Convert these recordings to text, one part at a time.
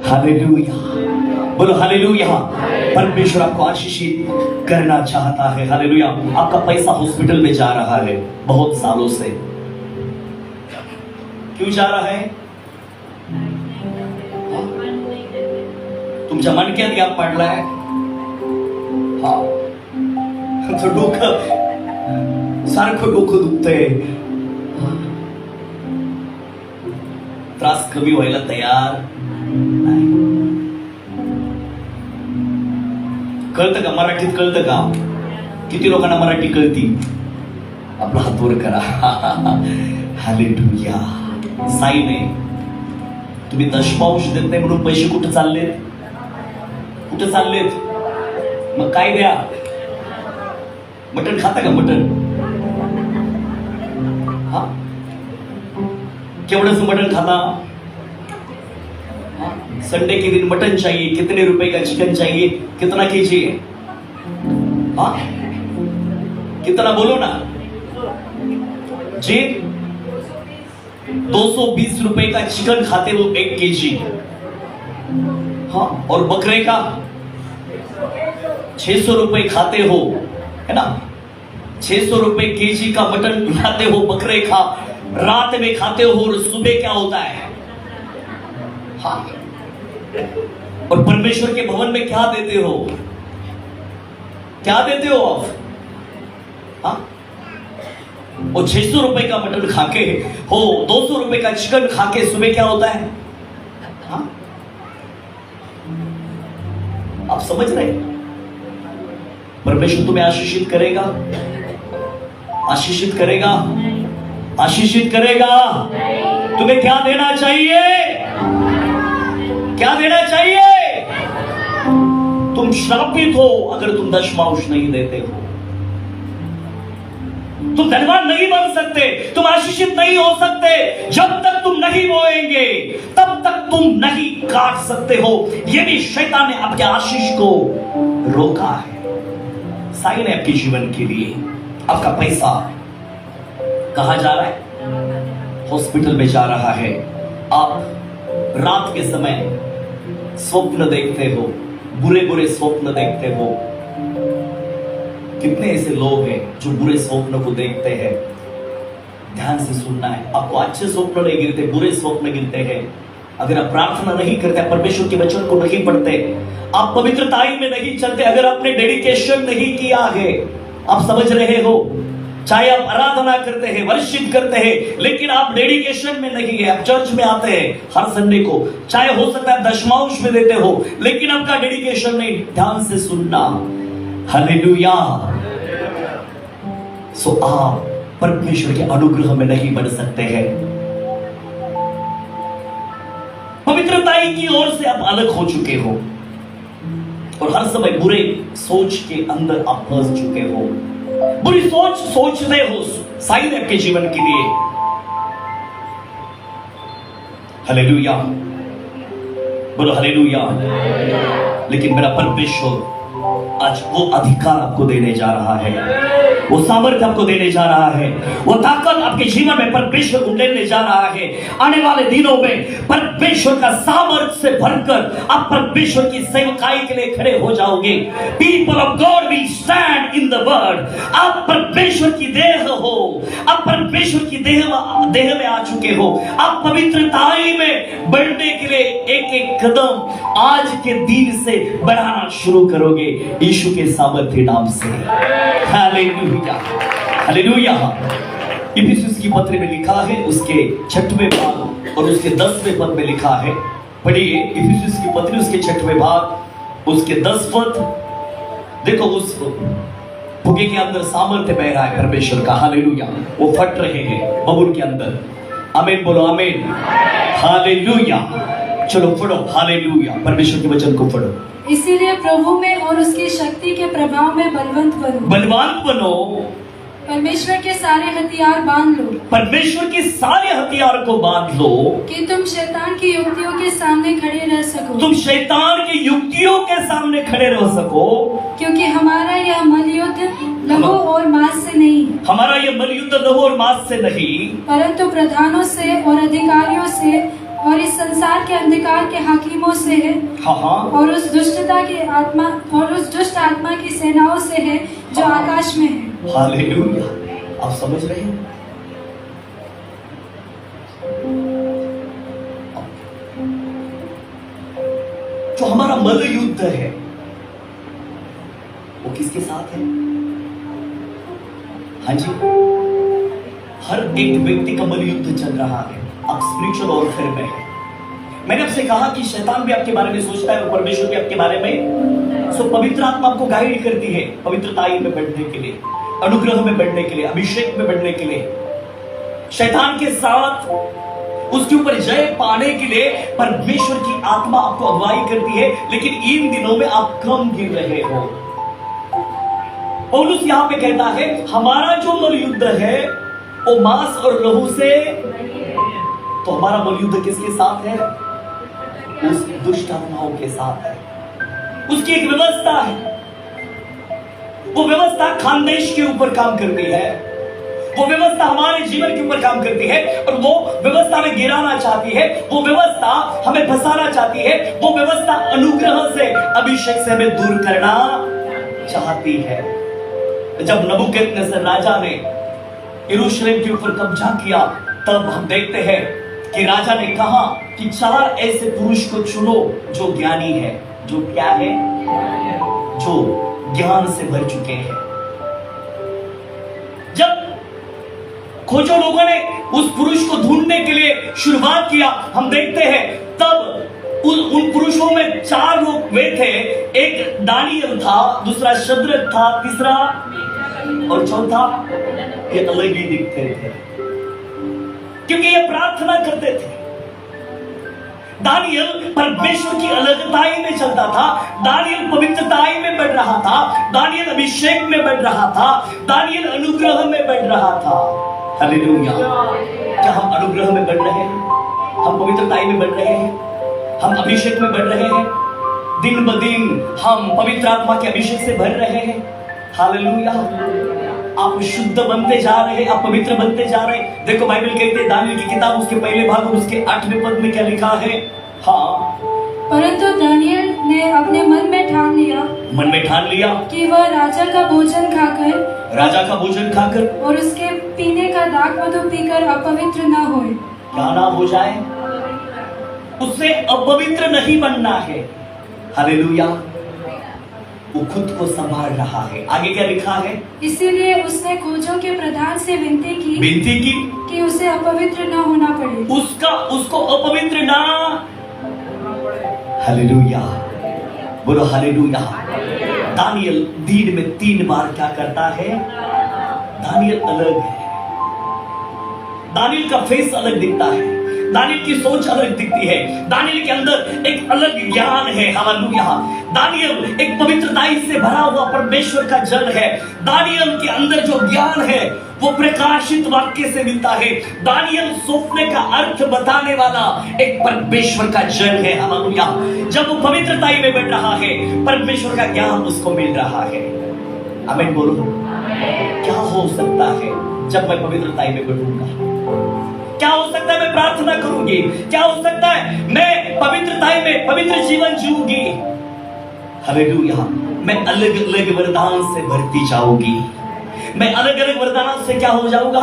Hallelujah, बोलो hallelujah. परमेश्वर आपको आशीषित करना चाहता है। हालेलुया। आपका पैसा हॉस्पिटल में जा रहा है बहुत सालों से, क्यों जा रहा है? तुमच्या मणक्यात गॅप पडलाय, हा, डोकं सारखं डोकं दुखतंय, त्रास कमी व्हायला तयार नाही। कळतं का? मराठीत कळतं का? किती लोकांना मराठी कळती? आपला हात वर करा। हालेलुया। साईने तुम्ही दशमांश देत नाही म्हणून पैसे कुठे चाललेत? कुठे चाललेत? मग काय द्या? मटन खाता का? मटन, हा, केवढंच मटन खाता? संडे के दिन मटन चाहिए, कितने रुपए का चिकन चाहिए, कितना केजी है? हाँ, कितना बोलो ना जी? 220 रुपए का चिकन खाते हो 1 केजी, हाँ, और बकरे का 600 रुपए खाते हो, है ना? 600 रुपए केजी का मटन खाते हो बकरे का, रात में खाते हो और सुबह क्या होता है? हाँ, और परमेश्वर के भवन में क्या देते हो? क्या देते हो आप? हाँ, और 600 रुपए का मटन खाके हो, 200 रुपए का चिकन खाके सुबह क्या होता है? हाँ, आप समझ रहे? परमेश्वर तुम्हें आशीषित करेगा, आशीषित करेगा, आशीषित करेगा। तुम्हें क्या देना चाहिए? क्या देना चाहिए? तुम श्रापित हो अगर तुम दशमांश नहीं देते हो। तुम धनवान नहीं बन सकते, तुम आशीषित नहीं हो सकते जब तक तुम नहीं बोएंगे, तब तक तुम नहीं काट सकते हो। ये भी शैतान ने आपके आशीष को रोका है। साइन है आपके जीवन के लिए। आपका पैसा कहां जा रहा है? हॉस्पिटल में जा रहा है। आप रात के समय स्वप्न देखते हो, बुरे बुरे स्वप्न देखते हो। कितने ऐसे लोग हैं जो बुरे स्वप्न को देखते हैं? ध्यान से सुनना है। आपको अच्छे स्वप्न नहीं गिरते, बुरे स्वप्न गिरते हैं। अगर आप प्रार्थना नहीं करते, परमेश्वर के वचन को नहीं पढ़ते, आप पवित्रताई में नहीं चलते, अगर आपने डेडिकेशन नहीं किया है, आप समझ रहे हो, चाहे आप आराधना करते हैं, वर्शिप करते हैं, लेकिन आप डेडिकेशन में नहीं है। आप चर्च में आते हैं हर संडे को, चाहे हो सकता है दशमांश में देते हो, लेकिन आपका डेडिकेशन नहीं। ध्यान से सुनना। हालेलुया। सो आप परमेश्वर के अनुग्रह में नहीं बढ़ सकते हैं। पवित्रताई की ओर से आप अलग हो चुके हो और हर समय बुरे सोच के अंदर आप फंस चुके हो। बुरी सोच सोचते हो। साइन है आपके जीवन के लिए। हालेलुया, बोलो हालेलुया। लेकिन मेरा परमेश्वर आज वो अधिकार आपको देने जा रहा है, वो सामर्थ्य आपको देने जा रहा है, वो ताकत आपके जीवन में परमेश्वर को देने जा रहा है। आने वाले दिनों में परमेश्वर का सामर्थ्य से भरकर आप परमेश्वर की सेवकाई के लिए खड़े हो जाओगे। People of God will stand in the word. आप परमेश्वर की देह हो, आप परमेश्वर की देह में आ चुके हो। आप पवित्रताई में बढ़ने के लिए एक एक कदम आज के दिन से बढ़ाना शुरू करोगे यीशु के सामर्थ्य नाम से। Hallelujah, hallelujah. इफिसियों की पत्री में लिखा है, उसके 6वें भाग और उसके 10वें पद में लिखा है। पढ़िए इफिसियों की पत्री, उसके 6वें भाग, उसके 10 पद। देखो उस फुगे के अंदर सामर्थ्य बह रहा है परमेश्वर का। हालेलुया। वो फट रहे हैं बबूल के अंदर। आमीन बोलो, आमीन। हालेलुया। चलो पढ़ो हालेलुया, परमेश्वर के वचन को पढ़ो। इसीलिए प्रभु में और उसकी शक्ति के प्रभाव में बलवंत बनो। बलवान बनो। परमेश्वर के सारे हथियार बांध लो। परमेश्वर के सारे हथियार को बांध लो कि तुम शैतान की युक्तियों के सामने खड़े रह सको। तुम शैतान की युक्तियों के सामने खड़े रह सको। क्योंकि हमारा यह मलयुद्ध लहू और मांस से नहीं, हमारा यह मलयुद्ध लहू और मांस से नहीं, परंतु प्रधानों से और अधिकारियों से और इस संसार के अंधकार के हाकिमों से है, हाँ हाँ, और उस दुष्टता की आत्मा और उस दुष्ट आत्मा की सेनाओं से है जो आकाश में है। हालेलुया। आप समझ रहे हैं? जो हमारा मल युद्ध है वो किसके साथ है? हाँ जी, हर एक व्यक्ति का मल युद्ध चल रहा है। अब स्पिरिचुअल वॉरफेयर में है। मैंने आपसे कहा कि शैतान भी आपके बारे में सोचता है और परमेश्वर भी आपके बारे में। सो पवित्र आत्मा आपको गाइड करती है पवित्रताई में बढ़ने के लिए, अनुग्रह में बढ़ने के लिए, अभिषेक में बढ़ने के लिए। शैतान के साथ उसके ऊपर जय पाने के लिए परमेश्वर की आत्मा आपको अगुवाई करती है। लेकिन इन दिनों में आप कम गिर रहे हो। पौलुस यहां पे कहता है हमारा जो मल युद्ध है वो मांस और लहू से, तो हमारा मल युद्ध किसके साथ है? उस दुष्ट आत्माओं के साथ है। उसकी एक व्यवस्था है। वो व्यवस्था खानदेश के ऊपर काम करती है। वो व्यवस्था हमारे जीवन के ऊपर काम करती है और वो व्यवस्था हमें गिराना चाहती है। वो व्यवस्था हमें फंसाना चाहती है। वो व्यवस्था अनुग्रह से, अभिषेक से हमें दूर करना चाहती है। जब नबूकदनेस्सर राजा ने यरूशलेम के ऊपर कब्जा किया, तब हम देखते हैं कि राजा ने कहा कि 4 ऐसे पुरुष को चुनो जो ज्ञानी है, जो क्या है, जो ज्ञान से भर चुके हैं। जब खोजो लोगों ने उस पुरुष को ढूंढने के लिए शुरुआत किया, हम देखते हैं तब उन पुरुषों में 4 लोग वे थे। एक दानियल था, दूसरा शद्रक था, तीसरा और चौथा ये अलग ही दिखते थे क्योंकि ये प्रार्थना करते थे। दानियल परमेश्वर की अलगताई में चलता था। दानियल पवित्रताई में बढ़ रहा था। दानियल अभिषेक में बढ़ रहा था। दानियल अनुग्रह में बढ़ रहा था। हालेलुया। क्या हम अनुग्रह में बढ़ रहे हैं? हम पवित्रताई में बढ़ रहे हैं? हम अभिषेक में बढ़ रहे हैं? दिन ब दिन हम पवित्र आत्मा के अभिषेक से भर रहे हैं। हालेलुया। आप शुद्ध बनते जा रहे हैं, आप पवित्र बनते जा रहे हैं। देखो बाइबल कहते हैं दानियल की किताब उसके पहले भाग और उसके 8वें पद में क्या लिखा है? हाँ, परंतु दानियल ने अपने मन में ठान लिया कि वह राजा का भोजन खाकर और उसके पीने का दाख मधु पीकर अपवित्र न होए। क्या ना हो जाए? उससे अपवित्र नहीं बनना है। हालेलुया। वो खुद को संभाल रहा है। आगे क्या लिखा है? इसीलिए उसने खोजों के प्रधान से विनती की कि उसे अपवित्र न होना पड़े। उसको अपवित्र ना। हालेलुया, बोलो हालेलुया। दानियल दिन में 3 बार क्या करता है? दानियल अलग है। दानियल का फेस अलग दिखता है। दानियल की सोच अलग दिखती है। दानियल के अंदर एक अलग ज्ञान है। हालेलुया। दानियल एक पवित्रताई से भरा हुआ परमेश्वर का जल है। दानियल के अंदर जो ज्ञान है वो प्रकाशित वाक्य से मिलता है। दानियल सोचने का अर्थ बताने वाला एक परमेश्वर का जल है। हालेलुया। जब वो पवित्रताई में बढ़ रहा है, परमेश्वर का ज्ञान उसको मिल रहा है। आमीन बोलो। क्या हो सकता है जब मैं पवित्रताई में बढ़ूंगा? क्या हो सकता है मैं प्रार्थना करूंगी? क्या हो सकता है मैं पवित्रताई में पवित्र जीवन जीऊंगी? हालेलुया। मैं अलग अलग वरदान से भरती जाऊंगी। मैं अलग अलग वरदानों से क्या हो जाऊंगा?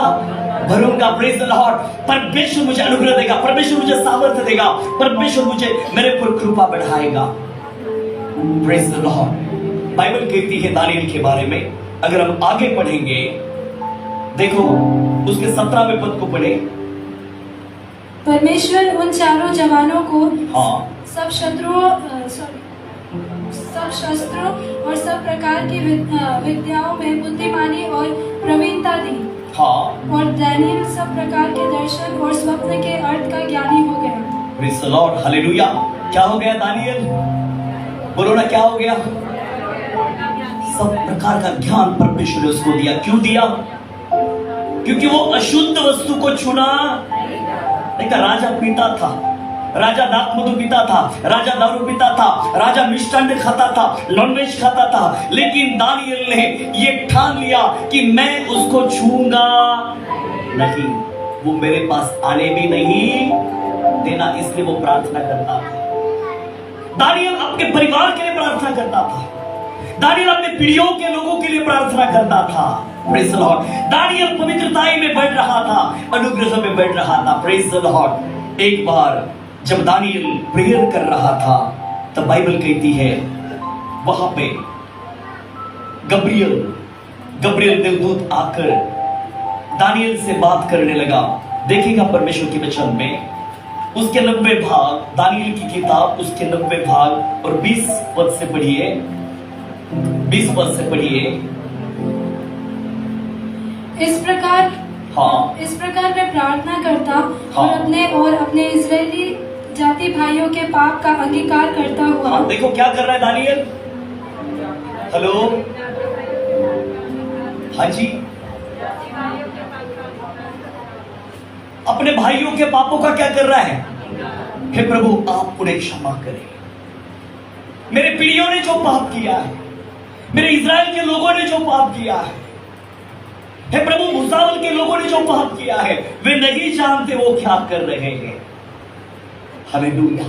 भरूंगा। Praise the Lord. परमेश्वर मुझे अनुग्रह देगा। परमेश्वर मुझे सामर्थ्य देगा। परमेश्वर मुझे मेरे पर कृपा बढ़ाएगा। Praise the Lord. बाइबल कहती है दानियल के बारे में, अगर हम आगे पढ़ेंगे, देखो उसके 17वें पद को पढ़े। परमेश्वर उन 4 जवानों को हाँ, सब शस्त्रों और सब प्रकार की विद्याओं में बुद्धिमानी और प्रवीणता दी। हाँ, और दानियल सब प्रकार के दर्शन और स्वप्न के अर्थ का ज्ञानी हो गया। Praise the Lord. हालेलुया। क्या हो गया दानियल? बोलो ना, क्या हो गया? सब प्रकार का ज्ञान परमेश्वर ने उसको दिया। क्यों दिया? क्योंकि वो अशुद्ध वस्तु को छूना नहीं था। राजा पीता था, राजा दाख मधु पीता था, राजा दारू पीता था, राजा मिष्टान्न खाता था, नॉनवेज खाता था। लेकिन दानियल ने ये ठान लिया कि मैं उसको छूंगा नहीं। वो मेरे पास आने भी नहीं देना, इसलिए वो प्रार्थना करता था। दानियल अपने परिवार के लिए प्रार्थना करता था। दानियल अपने पीढ़ियों के लोगों के लिए प्रार्थना करता था। Praise the Lord. दानियल पवित्रताई में बढ़ रहा था, अनुग्रह में बढ़ रहा था। Praise the Lord. एक बार जब दानियल प्रेयर कर रहा था, तब बाइबल कहती है वहां पे गब्रियल देवदूत आकर दानियल से बात करने लगा। देखिएगा परमेश्वर के वचन में उसके 90 भाग, दानियल की किताब उसके 90 भाग और 20 पद से पढ़िए। 20 पद से पढ़िए। इस प्रकार मैं प्रार्थना करता और अपने इस्राएली जाति भाइयों के पाप का अंगीकार करता हुआ। देखो क्या कर रहा है दानियल। हेलो, हाँ जी, अपने भाइयों के पापों का क्या कर रहा है। हे प्रभु, आप उन्हें क्षमा करें। मेरे पीढ़ियों ने जो पाप किया है, मेरे इज़राइल के लोगों ने जो पाप किया है, हे प्रभु, भूसावल के लोगों ने जो पाप किया है, वे नहीं जानते वो क्या कर रहे हैं। हालेलुया।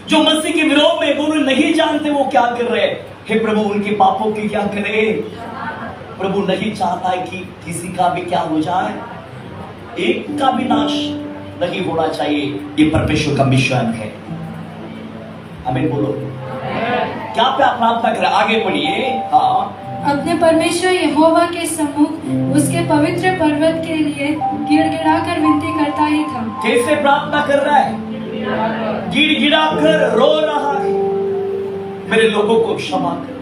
जो मसीह के विरोध में, वो नहीं जानते वो क्या कर रहे हैं। हे प्रभु, उनके पापों की क्या करें। प्रभु नहीं चाहता है कि किसी का भी क्या हो जाए, एक का भी नाश नहीं होना चाहिए। ये परमेश्वर का मिशन है। आमीन बोलो। क्या पे आप प्रार्थना करें, आगे बढ़िए। हाँ, अपने परमेश्वर यहोवा के सम्मुख उसके पवित्र पर्वत के लिए गिड़गिड़ा कर विनती करता ही था। कैसे प्रार्थना कर रहा है। गिड़गिड़ा कर रो रहा है, मेरे लोगों को क्षमा कर,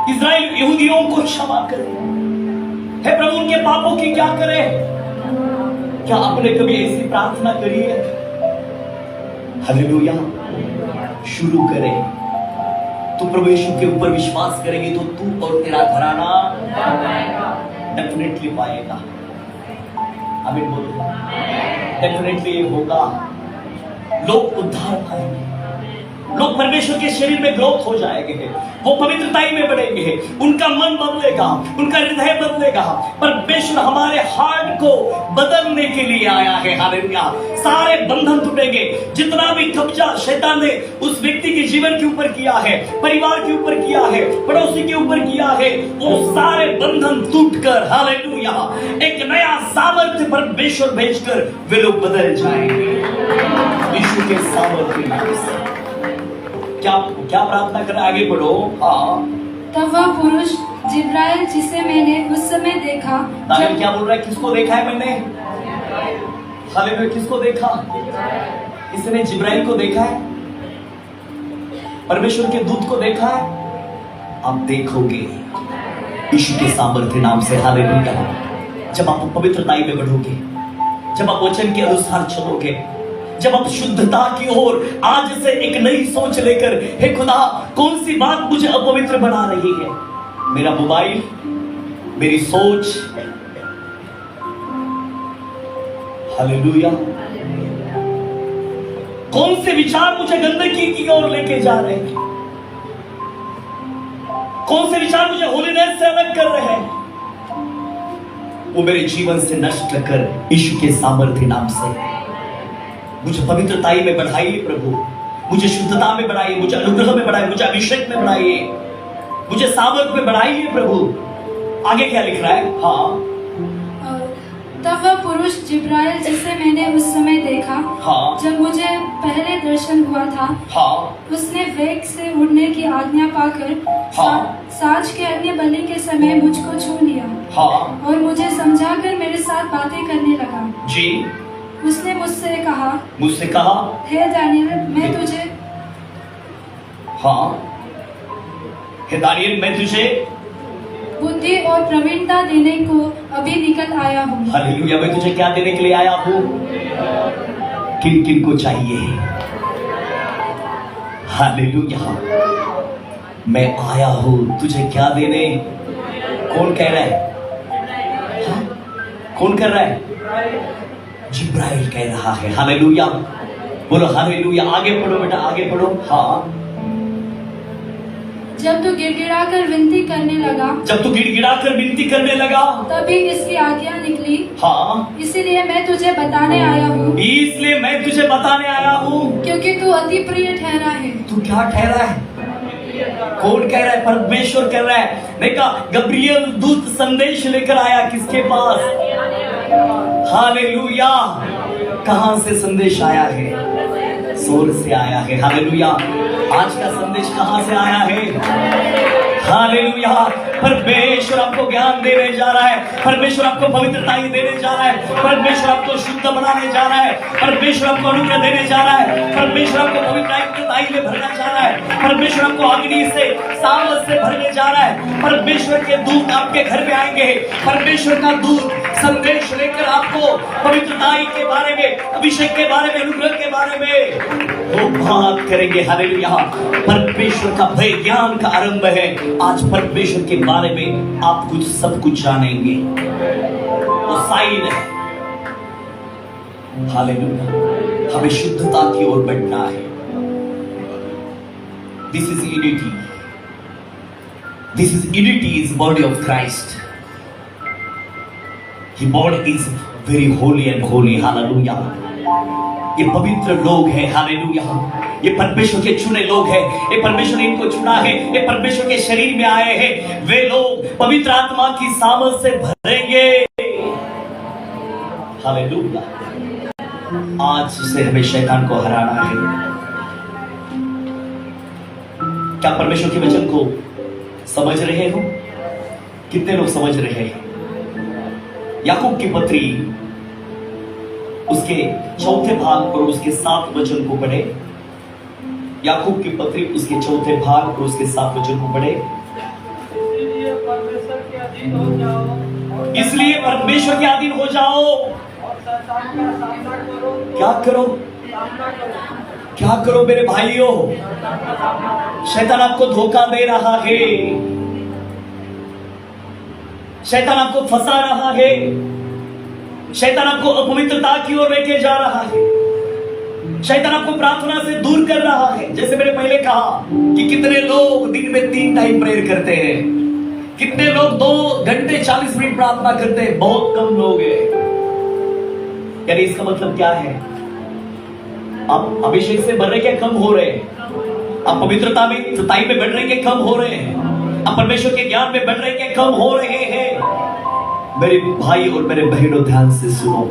इज़राइल यहूदियों को क्षमा करे। हे प्रभु, उनके पापों की क्या करे। क्या आपने कभी ऐसी प्रार्थना करी है। हालेलुया। शुरू करें तो प्रभु यीशु के ऊपर विश्वास करेंगे तो तू और तेरा घराना डेफिनेटली पाएगा। आमीन बोलो। डेफिनेटली ये होगा। लोग उद्धार पाएंगे, लोग परमेश्वर के शरीर में ग्रोथ हो जाएंगे, वो पवित्रताई में बढ़ेंगे, उनका मन बदलेगा, उनका हृदय बदलेगा। परमेश्वर हमारे हार्ट को बदलने के लिए आया है। हालेलुया। सारे बंधन टूटेंगे। जितना भी कब्जा शैतान ने उस व्यक्ति के जीवन के ऊपर किया है, परिवार के ऊपर किया है, पड़ोसी के ऊपर किया है, वो सारे बंधन टूटकर, हालेलुया, एक नया सामर्थ्य परमेश्वर भेजकर वे लोग बदल जाएंगे यीशु के सामर्थ्य से। क्या प्रार्थना कर, आगे बढ़ो। हाँ, तब वह पुरुष जिब्राइल, जिसे मैंने उस समय देखा। दानियल क्या बोल रहा है, किसको देखा है मैंने। हालेलुया। किसको देखा। इसने जिब्राइल को देखा है, परमेश्वर के दूत को देखा है। आप देखोगे यीशु के सामर्थ्य नाम से। हालेलुया। जब आप पवित्रताई में बढ़ोगे, जब आप वचन के अनुसार चलोगे, जब आप शुद्धता की ओर आज से एक नई सोच लेकर, हे खुदा, कौन सी बात मुझे अपवित्र बना रही है। मेरा मोबाइल, मेरी सोच, हालेलुया, कौन से विचार मुझे गंदगी की ओर लेके जा रहे हैं, कौन से विचार मुझे होलीनेस से अलग कर रहे हैं, वो मेरे जीवन से नष्ट कर यीशु के सामर्थ्य नाम से मुझे पवित्रताई में बढ़ाइए प्रभु, मुझे शुद्धता में बढ़ाइए, मुझे अनुग्रह में बढ़ाइए, मुझे अभिषेक में बढ़ाइए, मुझे सामर्थ में बढ़ाइए प्रभु। आगे क्या लिख रहा है। हाँ, तब वह पुरुष जिब्राइल, जिसे मैंने उस समय देखा, हाँ, जब मुझे पहले दर्शन हुआ था, हाँ, उसने वेग से उड़ने की आज्ञा पाकर, हाँ, साँझ के अग्नि बलि के समय मुझको छू लिया, हाँ, और मुझे समझाकर मेरे साथ बातें करने लगा। जी। उसने मुझसे कहा, हे दानियल, मैं तुझे, हाँ, हे दानियल, मैं तुझे बुद्धि और प्रवीणता देने को अभी निकल आया हूँ। हालेलुया। मैं तुझे क्या देने के लिए आया हूँ। किन किन को चाहिए। हालेलुया। मैं आया हूँ तुझे क्या देने। कौन कह रहा है। हाँ? कौन कर रहा है। जिब्राइल कह रहा है। हालेलुया। बोलो हालेलुया। आगे पढ़ो बेटा, आगे पढ़ो। हाँ, जब तू गिड़गिड़ाकर विनती करने लगा, जब तू गिड़गिड़ाकर विनती करने लगा, तभी इसकी आज्ञा निकली। हाँ, इसीलिए मैं तुझे बताने आया हूँ, इसलिए मैं तुझे बताने आया हूँ, क्योंकि तू अति प्रिय ठहरा है। तू क्या ठहरा है? कौन कह रहा है? परमेश्वर कह रहा है। देखा, गब्रियल दूत संदेश लेकर आया किसके पास? हालेलुया। कहां से संदेश आया है? स्वर्ग से आया है। हालेलुया। आज का संदेश कहां से आया है? हालेलुया। परमेश्वर आपको ज्ञान देने जा रहा है, परमेश्वर आपको पवित्रता देने जा रहा है, परमेश्वर आपको शुद्ध बनाने जा रहा है, परमेश्वर आपको अनुग्रह देने जा रहा है, परमेश्वर आपको पवित्रता में भरना जा रहा है, परमेश्वर आपको अग्नि से सामर्थ से भरने जा रहा है। परमेश्वर के दूत आपके घर में आएंगे, परमेश्वर का दूत संदेश लेकर आपको पवित्रता के बारे में, अभिषेक के बारे में, अनुग्रह के बारे में वो बात करेंगे। हालेलुया। परमेश्वर का भय ज्ञान का आरंभ है। आज परमेश्वर के बारे में आप कुछ सब कुछ जानेंगे। वो साइन है। हालेलुया। हमें शुद्धता की ओर बढ़ना है। This is unity. This is unity is body of Christ. He body is very Holi and Holi. Hallelujah. ये पवित्र लोग हैं। हालेलुया। ये परमेश्वर के चुने लोग हैं। ये परमेश्वर ने इनको चुना है। ये परमेश्वर के शरीर में आए हैं। वे लोग पवित्र आत्मा की सामर्थ से भरेंगे। हालेलुया। आज से हमें शैतान को हराना है। क्या परमेश्वर के वचन को समझ रहे हो? कितने लोग समझ रहे हैं? याकूब की पत्री उसके चौथे भाग और उसके 7 वचन को पढ़े। याकूब की पत्री उसके चौथे भाग और उसके 7 वचन को पढ़े। इसलिए परमेश्वर के अधीन हो जाओ, इसलिए परमेश्वर के अधीन हो जाओ और शैतान का सामना करो। क्या करो? सामना करो। क्या करो मेरे भाइयों? शैतान आपको धोखा दे रहा है। शैतान आपको फंसा रहा है। शैतान आपको अपवित्रता की ओर लेके जा रहा है। शैतान आपको प्रार्थना से दूर कर रहा है। जैसे मैंने पहले कहा कि कितने लोग दिन में 3 टाइम प्रेयर करते हैं, कितने लोग 2 घंटे 40 मिनट प्रार्थना करते हैं? बहुत कम लोग हैं। यानी इसका मतलब क्या है? आप अभिषेक से बढ़ रहे क्या कम हो रहे हैं? आप पवित्रता में सताई में बढ़ रहे क्या कम हो रहे हैं? आप परमेश्वर के ज्ञान में बढ़ रहे क्या कम हो रहे हैं? मेरे भाई और मेरे बहनों, ध्यान से सुनो।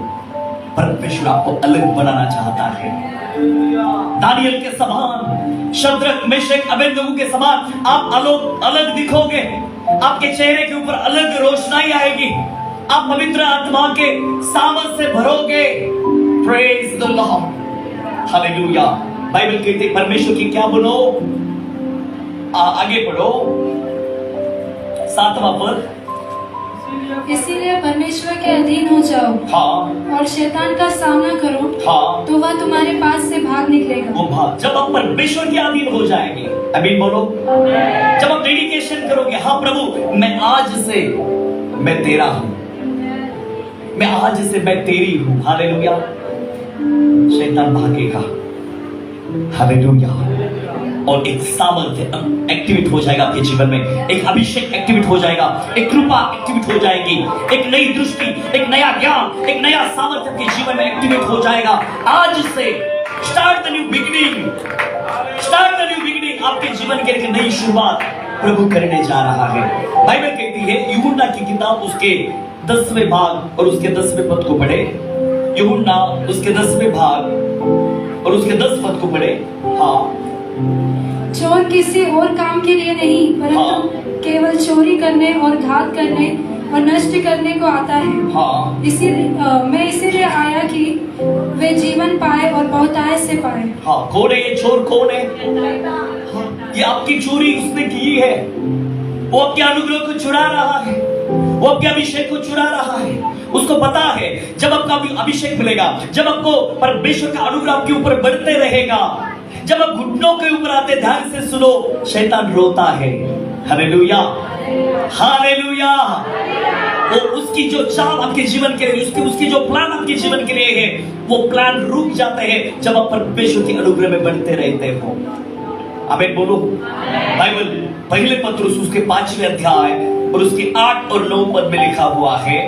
परमेश्वर आपको अलग बनाना चाहता है। दानियल के समान, शद्रक, मेशक, अबेदनगो के समान आप अलग दिखोगे। आपके चेहरे के ऊपर अलग रोशनाई आएगी। आप पवित्र आत्मा के सामर्थ से भरोगे। Praise the Lord. Hallelujah. Bible कहती है परमेश्वर की क्या बनो? आगे पढ़ो 7वां पद। इसीलिए परमेश्वर के अधीन हो जाओ, हाँ, और शैतान का सामना करो, हाँ, तो वह तुम्हारे पास से भाग निकलेगा। वो भाग। जब आप परमेश्वर के अधीन हो जाएंगे, अभी बोलो, जब आप डेडिकेशन करोगे, हाँ प्रभु मैं आज से मैं तेरा हूं, मैं आज से मैं तेरी हूं। हालेलुया। शैतान भागेगा। हालेलुया। और एक सामर्थ्य एक्टिवेट हो जाएगा आपके जीवन में। एक अभिषेक एक्टिवेट हो जाएगा। एक कृपा एक्टिवेट हो जाएगी। एक नई दृष्टि, एक नया ज्ञान, एक नया सामर्थ्य आपके जीवन में एक्टिवेट हो जाएगा। आज से start the new beginning. Start the new beginning. आपके जीवन की एक नई शुरुआत प्रभु करने जा रहा है। बाइबल कहती है, यूहन्ना की किताब उसके 10वें भाग और उसके 10वें पद को पढ़े। यूहन्ना उसके 10वें भाग और उसके 10 पद को पढ़े। हाँ। चोर किसी और काम के लिए नहीं, परंतु केवल चोरी करने और घात करने और नष्ट करने को आता है। हाँ। मैं इसीलिए आया कि वे जीवन पाए और बहुतायत से पाए। हाँ। कौन है ये चोर? कौन है? हाँ, ये आपकी चोरी उसने की है। वो आपके अनुग्रह को चुरा रहा है। वो आपके अभिषेक को चुरा रहा है। उसको पता है जब आपका अभिषेक मिलेगा, जब आपको परमेश्वर का अनुग्रह आपके ऊपर बढ़ते रहेगा, जब आप घुटनों के ऊपर आते, ध्यान से सुनो, शैतान रोता है। हालेलुया। हालेलुया। वो उसकी जो चाल आपके जीवन के लिए, उसकी जो प्लान आपके जीवन के लिए है, वो प्लान रुक जाते हैं जब आप परमेश्वर के अनुग्रह में बढ़ते रहते हो। आमीन बोलो। बाइबल पहले पत्रुस उसके 5वें अध्याय और उसके 8 और 9 पद में लिखा हुआ है।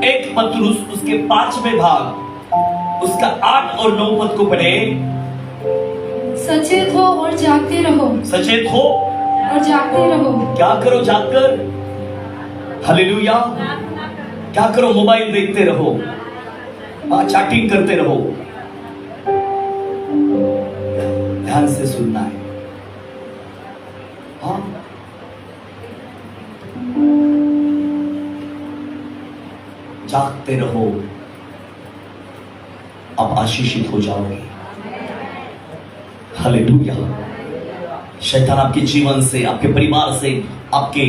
एक पत्रुस उसके 5वें भाग उसका 8 और 9 पद को पढ़े। सचेत हो और जागते रहो। सचेत हो और जागते रहो। क्या करो जागकर? हालेलुया। क्या करो? मोबाइल देखते रहो, चैटिंग करते रहो। ध्यान से सुनना है। हाँ, जागते रहो, अब आशीषित हो जाओगे। हालेलुया। शैतान आपके जीवन से, आपके परिवार से, आपके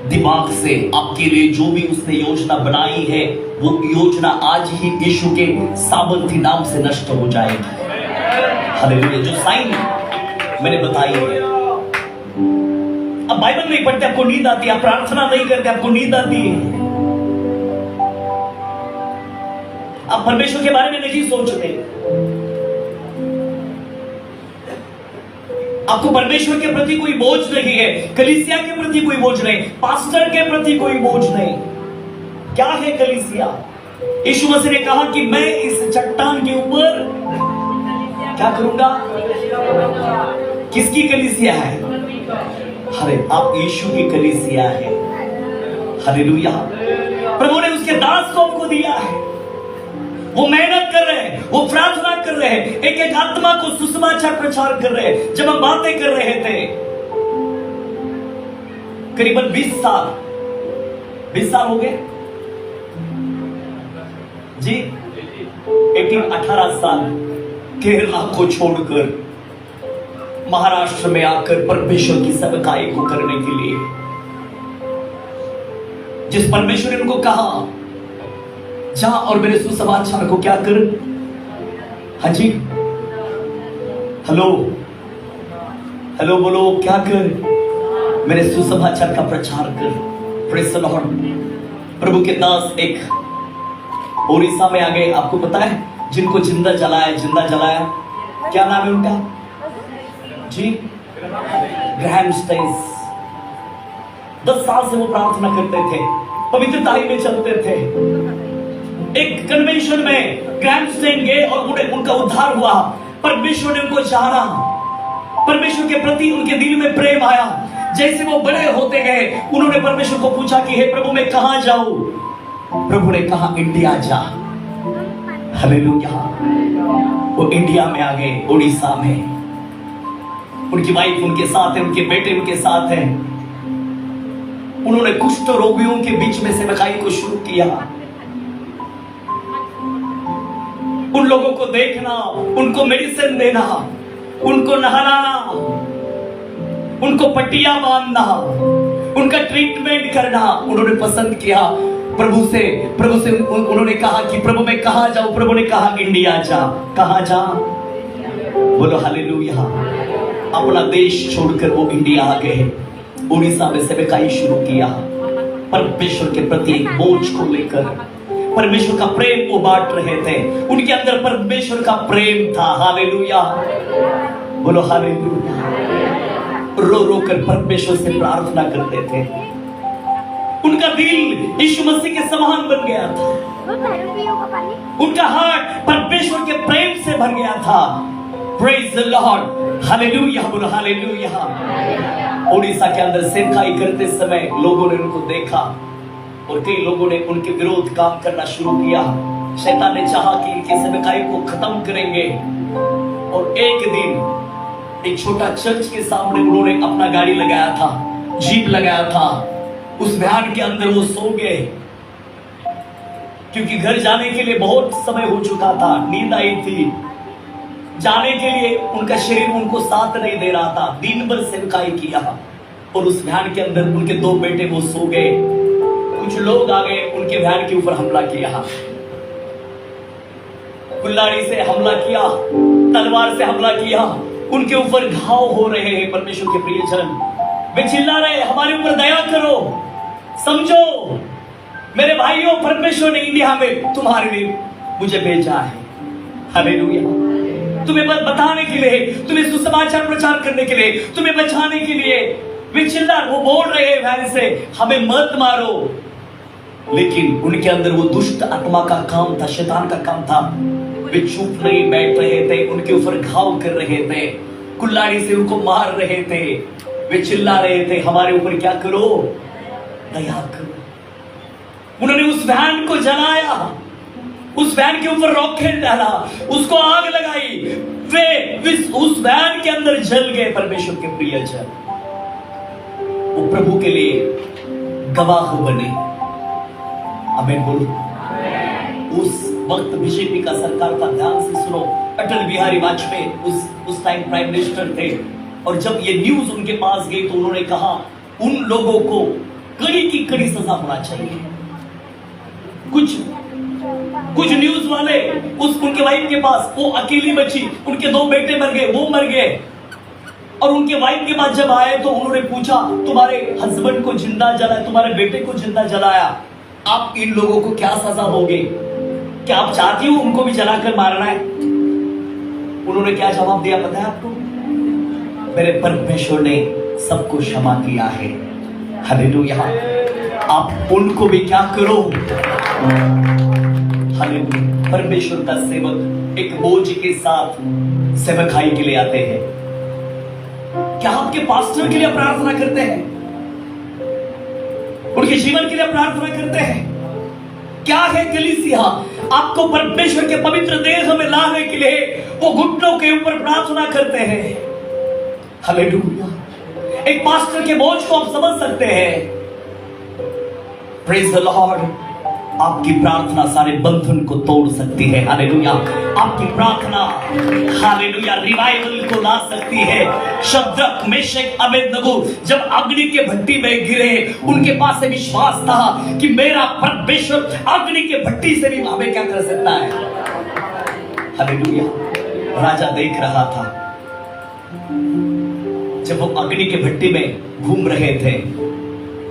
दिमाग से, आपके लिए जो भी उसने योजना बनाई है, वो योजना आज ही यीशु के सामर्थी नाम से नष्ट हो जाएगी। हालेलुया। जो साइन मैंने बताई है। अब बाइबल नहीं पढ़ते, आपको नींद आती है, आप प्रार्थना नहीं करते, आपको नींद आती है, आप परमेश्वर के बारे में नहीं सोचते, आपको परमेश्वर के प्रति कोई बोझ नहीं है, कलीसिया के प्रति कोई बोझ नहीं, पास्टर के प्रति कोई बोझ नहीं। क्या है कलीसिया? यीशु मसीह ने कहा कि मैं इस चट्टान के ऊपर क्या करूंगा? किसकी कलीसिया है? अरे आप यीशु की कलीसिया है। हालेलुया। प्रभु ने उसके दास को आपको दिया है। वो मेहनत कर रहे हैं, वो प्रार्थना कर रहे हैं, एक एक आत्मा को सुसमाचार प्रचार कर रहे हैं। जब हम बातें कर रहे थे करीबन 20 साल हो गए जी, 18 साल केरला को छोड़कर महाराष्ट्र में आकर परमेश्वर की सेवकाई को करने के लिए, जिस परमेश्वर ने उनको कहा जा और मेरे सुसमाचार को क्या कर। हाँ जी, हेलो हेलो बोलो, क्या कर? मेरे सुसमाचार का प्रचार कर। Praise the Lord. प्रभु के दास एक ओडिशा में आ गए। आपको पता है जिनको जिंदा जलाया, क्या नाम है उनका जी? Graham stains. 10 साल से वो प्रार्थना करते थे, पवित्रता में चलते थे। एक कन्वेंशन में ग्रैहम स्टेन गए और उनका उद्धार हुआ। परमेश्वर ने उनको जाना, परमेश्वर के प्रति उनके दिल में प्रेम आया। जैसे वो बड़े होते गए, उन्होंने परमेश्वर को पूछा कि हे प्रभु मैं कहां जाऊं? प्रभु ने कहा इंडिया जा। हालेलुया। वो इंडिया में आ गए, उड़ीसा में। उनकी वाइफ उनके साथ है, उनके बेटे उनके साथ हैं। उन्होंने कुष्ठ रोगियों के बीच में सेवकाई को शुरू किया। उन लोगों को देखना, उनको मेडिसिन देना, उनको नहलाना, उनको पट्टियां बांधना, उनका ट्रीटमेंट करना उन्होंने पसंद किया। प्रभु से उन्होंने कहा कि प्रभु मैं कहां जाऊं? प्रभु ने कहा इंडिया जा। कहां जा? बोलो हालेलुया। अपना देश छोड़कर वो इंडिया आ गए, उड़ीसा में सेवकाई शुरू किया। परमेश्वर के प्रति एक बोझ को लेकर परमेश्वर का प्रेम वो बांट रहे थे। उनके अंदर परमेश्वर का प्रेम था। हालेलुया। बोलो हालेलुया। रो रो कर परमेश्वर से प्रार्थना करते थे। उनका दिल यीशु मसीह के समान बन गया था। उनका हार्ट परमेश्वर के प्रेम से भर गया था। Praise the Lord. हालेलुया। बोलो हालेलुया। उड़ीसा के अंदर सेवकाई करते समय लोगों ने उनको देखा और कई लोगों ने उनके विरोध काम करना शुरू किया। शैतान ने चाहा कि इनकी सेवकाई को खत्म करेंगे। और एक दिन एक छोटा चर्च के सामने उन्होंने अपना गाड़ी लगाया था, जीप लगाया था। उस वैन के अंदर वो सो गए, क्योंकि घर जाने के लिए बहुत समय हो चुका था, नींद आई थी। जाने के लिए उनका शरीर उनको साथ नहीं दे रहा था। दिन भर सेवकाई किया और उस वैन के अंदर उनके 2 बेटे वो सो गए। कुछ लोग आ गए, उनके वैन के ऊपर हमला किया, कुल्हाड़ी से हमला किया, तलवार से हमला किया। उनके ऊपर घाव हो रहे हैं। परमेश्वर के प्रियजन, वे चिल्ला रहे हमारे ऊपर दया करो, समझो मेरे भाइयों, परमेश्वर ने इंडिया में तुम्हारे लिए मुझे भेजा है। हालेलुया। तुम्हें बताने के लिए, तुम्हें सुसमाचार प्रचार करने के लिए, तुम्हें बचाने के लिए। वे चिल्ला, वो बोल रहे हैं वैन से, हमें मत मारो, लेकिन उनके अंदर वो दुष्ट आत्मा का काम था, शैतान का काम था। वे चुप नहीं बैठ रहे थे, उनके ऊपर घाव कर रहे थे, कुल्हाड़ी से उनको मार रहे थे। वे चिल्ला रहे थे, हमारे ऊपर क्या करो, दया करो। उन्होंने उस वैन को जलाया, उस वैन के ऊपर रॉकेट डाला, उसको आग लगाई। वे उस वैन के अंदर जल गए। परमेश्वर के प्रिय जन, वो प्रभु के लिए गवाह बने। आमीन बोलो। उस वक्त बीजेपी का सरकार था, ध्यान से सुनो। अटल बिहारी वाजपेयी उस टाइम प्राइम मिनिस्टर थे, और जब ये न्यूज उनके पास गई तो उन्होंने कहा उन लोगों को कड़ी की कड़ी सजा होना चाहिए। कुछ न्यूज वाले उनके वाइफ के पास, वो अकेली बची, उनके 2 बेटे मर गए, वो मर गए, और उनके वाइफ के पास जब आए तो उन्होंने पूछा, तुम्हारे हस्बैंड को जिंदा जलाया, तुम्हारे बेटे को जिंदा जलाया, आप इन लोगों को क्या सजा दोगे? क्या आप चाहती हो उनको भी जलाकर मारना है? उन्होंने क्या जवाब दिया पता है आपको? मेरे परमेश्वर ने सबको क्षमा किया है। हालेलुया। आप उनको भी क्या करो? हालेलुया। परमेश्वर का सेवक एक बोझ के साथ सेवकाई के लिए आते हैं। क्या आपके पास्टर के लिए प्रार्थना करते हैं? उनके जीवन के लिए प्रार्थना करते हैं? क्या है कलीसिया? आपको परमेश्वर के पवित्र देह में लाने के लिए वो घुटनों के ऊपर प्रार्थना करते हैं। हालेलुया। एक पास्टर के बोझ को आप समझ सकते हैं। Praise the Lord. आपकी प्रार्थना सारे बंधन को तोड़ सकती है। हालेलुया। आपकी प्रार्थना हालेलुया रिवाइवल को ला सकती है। शद्रक, मेशक, अबेदनगो जब अग्नि के भट्टी में गिरे, उनके पास से विश्वास था कि मेरा परमेश्वर अग्नि के भट्टी से भी हमें क्या कर सकता है। हालेलुया। राजा देख रहा था, जब वो अग्नि के भट्टी में घूम रहे थे,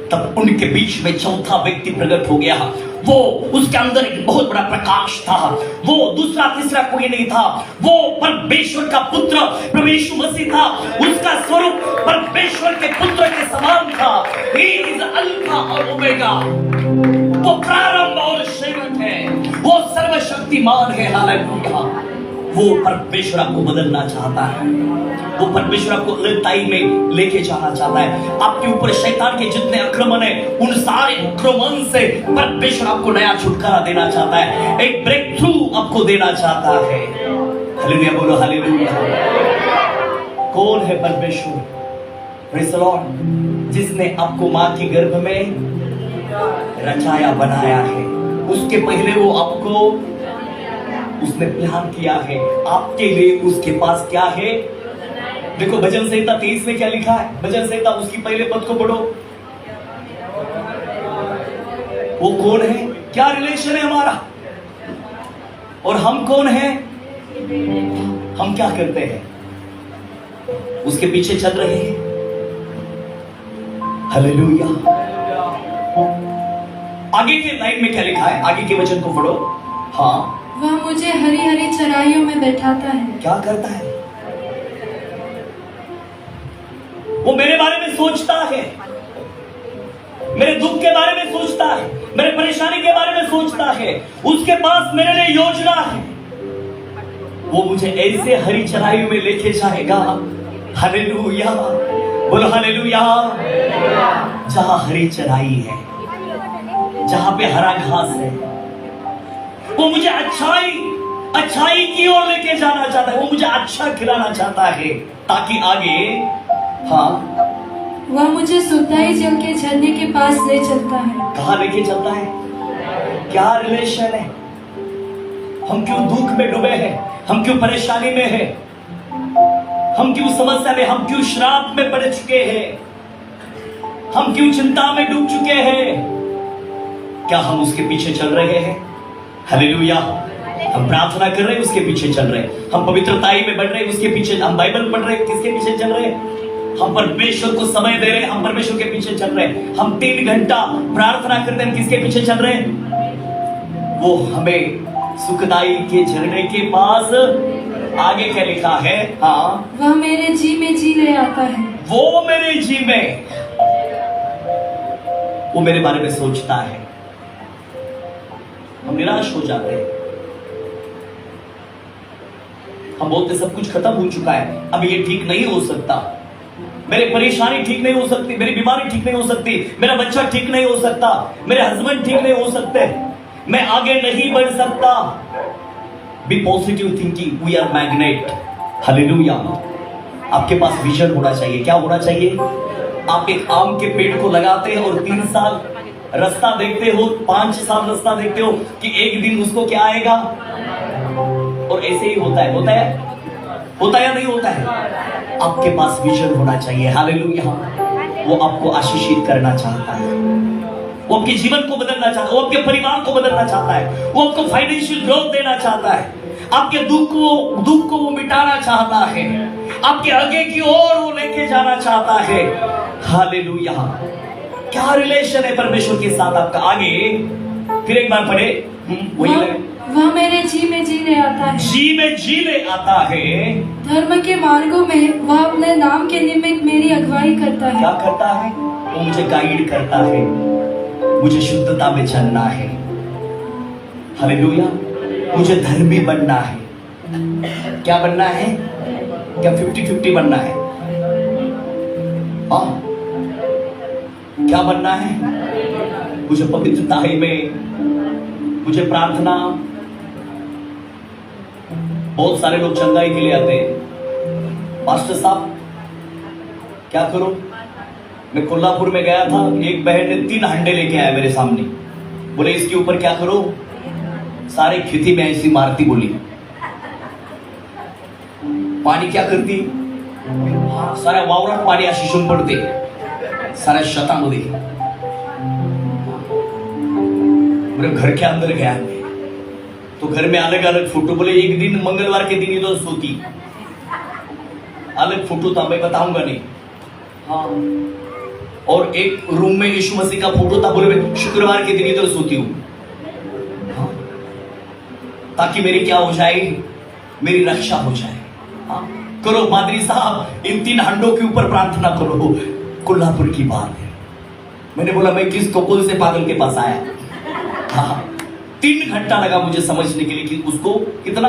तब उनके बीच में चौथा व्यक्ति प्रकट हो गया। वो उसके अंदर एक बहुत बड़ा प्रकाश था। वो दूसरा तीसरा कोई नहीं था, वो परमेश्वर का पुत्र प्रभु यीशु मसीह था। उसका स्वरूप परमेश्वर के पुत्र के समान था। He is अल्फा और ओमेगा। वो प्रारंभ और सेवक है, वो सर्वशक्तिमान है। हालेलुया। वो परमेश्वर आपको बदलना चाहता है। वो परमेश्वर आपको लड़ाई में लेके जाना चाहता है। आपके ऊपर शैतान के जितने आक्रमण है, उन सारे आक्रमण से परमेश्वर आपको नया छुटकारा देना चाहता है। एक ब्रेक थ्रू आपको देना चाहता है। हालेलुया बोलो हालेलुया। कौन है परमेश्वर? Praise the Lord. जिसने आपको मां की गर्भ में रचाया बनाया है, उसके पहले वो आपको उसने प्लान किया है। आपके लिए उसके पास क्या है? देखो भजन संहिता 23 में क्या लिखा है। भजन संहिता उसकी पहले पद को पढ़ो। वो कौन है? क्या रिलेशन है हमारा? और हम कौन हैं? हम क्या करते हैं? उसके पीछे चल रहे हैं। हालेलुया। आगे के लाइन में क्या लिखा है? आगे के वचन को पढ़ो। हाँ, वह मुझे हरी हरी चराइयों में बैठाता है। क्या करता है? वो मेरे बारे में सोचता है, मेरे दुख के बारे में सोचता है, मेरे परेशानी के बारे में सोचता है। उसके पास मेरे लिए योजना है। वो मुझे ऐसे हरी चराइयों में लेके जाएगा। हालेलुया बोलो हालेलुया। जहां हरी चराई है, जहां पे हरा घास है, वो मुझे अच्छाई की ओर लेके जाना चाहता है। वो मुझे अच्छा खिलाना चाहता है, ताकि आगे हाँ वह मुझे सुधाई जल के झरने के पास ले चलता है। कहाँ लेके चलता है? क्या रिलेशन है? हम क्यों दुख में डूबे हैं? हम क्यों परेशानी में हैं? हम क्यों समस्या में, हम क्यों श्राप में पड़ चुके हैं? हम क्यों चिंता में डूब चुके हैं? क्या हम उसके पीछे चल रहे हैं? हालेलुया। हम प्रार्थना कर रहे हैं, उसके पीछे चल रहे हैं। हम पवित्रताई में बढ़ रहे हैं, उसके पीछे। हम बाइबल पढ़ रहे हैं, किसके पीछे चल रहे हैं? हम परमेश्वर को समय दे रहे हैं, हम परमेश्वर के पीछे चल रहे हैं। हम 3 घंटा प्रार्थना करते हैं, हम किसके पीछे चल रहे हैं? वो हमें सुखदाई के झरने के पास आगे क्या लिखा है? हाँ, वह मेरे जी में जी ले आता है। वो मेरे जी में, वो मेरे बारे में सोचता है। हम निराश हो जाते हैं, हम बोलते सब कुछ खत्म हो चुका है, अब ये ठीक नहीं हो सकता, मेरी परेशानी ठीक नहीं हो सकती, मेरी बीमारी ठीक नहीं हो सकती, मेरा बच्चा ठीक नहीं हो सकता, मेरे हस्बैंड ठीक नहीं हो सकते, मैं आगे नहीं बढ़ सकता। Be positive thinking, we are magnet. Hallelujah. आपके पास विजन होना चाहिए। क्या होना चाहिए? आप एक आम के पेड़ को लगाते हैं और 3 साल रास्ता देखते हो, 5 साल रास्ता देखते हो कि एक दिन उसको क्या आएगा, और ऐसे ही होता है। होता है या नहीं होता है? आपके पास विजन होना चाहिए। हालेलुया। वो आपको आशीषित करना चाहता है, वो आपके जीवन को बदलना चाहता है, वो आपके परिवार को बदलना चाहता है, वो आपको फाइनेंशियल ग्रोथ देना चाहता है, आपके दुख को वो मिटाना चाहता है, आपके आगे की ओर वो लेके जाना चाहता है। हालेलुया। क्या रिलेशन है परमेश्वर के साथ आपका? आगे फिर एक बार पढ़े। वही वह मेरे जी में जी ले आता है। जी में जी ले आता है। धर्म के मार्गों में वह अपने नाम के निमित्त मेरी अगुवाई करता है। क्या करता है? वो मुझे गाइड करता है, मुझे शुद्धता में चलना है। हालेलुया। मुझे धर्मी बनना है। क्या बनना है? क्या 50-50 बनना है? हाँ, क्या बनना है? मुझे पवित्रता में, मुझे प्रार्थना। बहुत सारे लोग चंगाई के लिए आते हैं, पास्टर साहब क्या करो? मैं कोल्हापुर में गया था, एक बहन ने 3 हंडे लेके आया मेरे सामने, बोले इसके ऊपर क्या करो? सारे खेती में ऐसी मारती, बोली पानी क्या करती? सारा वावरात पाणी अशी शिंपडते साऱ्या शेतामध्ये। मेरे घर के अंदर गया तो घर में अलग अलग फोटो, बोले एक दिन मंगलवार के दिन ही तो सोती, अलग फोटो था, मैं बताऊंगा नहीं। हाँ, और एक रूम में यीशु मसीह का फोटो था, बोले मैं शुक्रवार के दिन इधर सोती हूँ। हाँ, ताकि मेरी क्या हो जाए, मेरी रक्षा हो जाए। हाँ, करो पादरी साहब, इन 3 हंडों के ऊपर प्रार्थना करो। कोल्हापुर की बात है। मैंने बोला मैं किस कौन से पागल के पास आया? हाँ, 3 घंटा लगा मुझे समझने के लिए कि उसको कितना,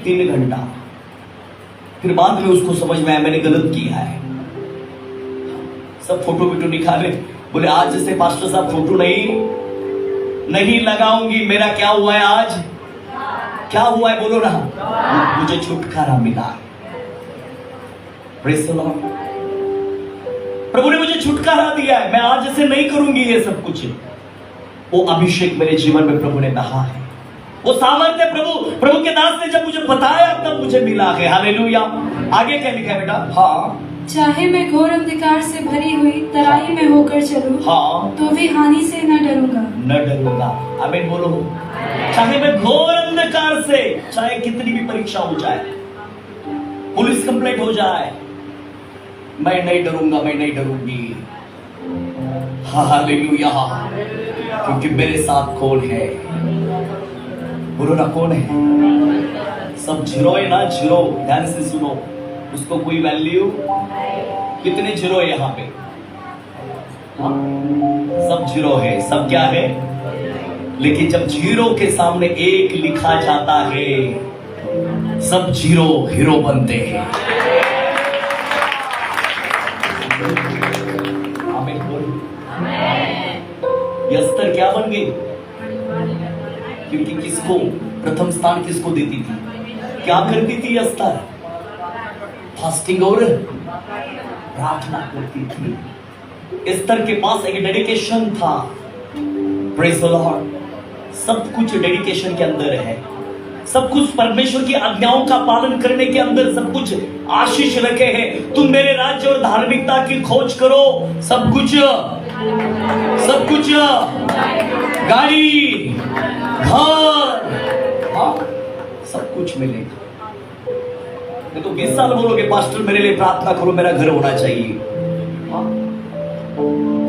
3 घंटा। फिर बाद में उसको समझ में आया मैंने गलत किया है। सब फोटो वीटो निकाले, बोले आज से पास्टर साहब फोटो नहीं लगाऊंगी। मेरा क्या हुआ है आज? क्या हुआ है बोलो ना? मुझे छुटकारा मिला। Praise the Lord. प्रभु ने मुझे छुटकारा दिया है, मैं आज से नहीं करूंगी ये सब कुछ। वो अभिषेक मेरे जीवन में प्रभु ने बहा है, वो सामर्थ्य प्रभु के दास ने जब मुझे बताया तब मुझे मिला है। हालेलुया। आगे क्या लिखा है बेटा? हाँ, चाहे मैं घोर अंधकार से भरी हुई तराई में होकर चलूं, हाँ, तो भी हानि से न डरूंगा। आमीन बोलो। चाहे मैं घोर अंधकार से, चाहे कितनी भी परीक्षा हो जाए, पुलिस कंप्लेंट हो जाए, मैं नहीं डरूंगा, मैं नहीं डरूंगी। हालेलुया। क्योंकि मेरे साथ कौन है? बोलो ना, कौन है? सब जीरो है ना, जीरो। ध्यान से सुनो, उसको कोई वैल्यू? कितने जीरो है यहाँ पे? हाँ? सब जीरो है, सब क्या है? लेकिन जब जीरो के सामने 1 लिखा जाता है, सब जीरो हीरो बनते हैं। आमीन बोलो। यस्तर क्या बन गई? क्योंकि किसको प्रथम स्थान किसको देती थी? क्या करती थी यस्तर? फास्टिंग और प्रार्थना करती थी। एस्तर के पास एक डेडिकेशन था। Praise the Lord. सब कुछ डेडिकेशन के अंदर है, सब कुछ परमेश्वर की आज्ञाओं का पालन करने के अंदर सब कुछ आशीष रखे हैं। तुम मेरे राज्य और धार्मिकता की खोज करो, सब कुछ गाड़ी, घर, हाँ, सब कुछ मिलेगा। नहीं तो 20 साल बोलोगे पास्टर मेरे लिए प्रार्थना करो, मेरा घर होना चाहिए। हाँ?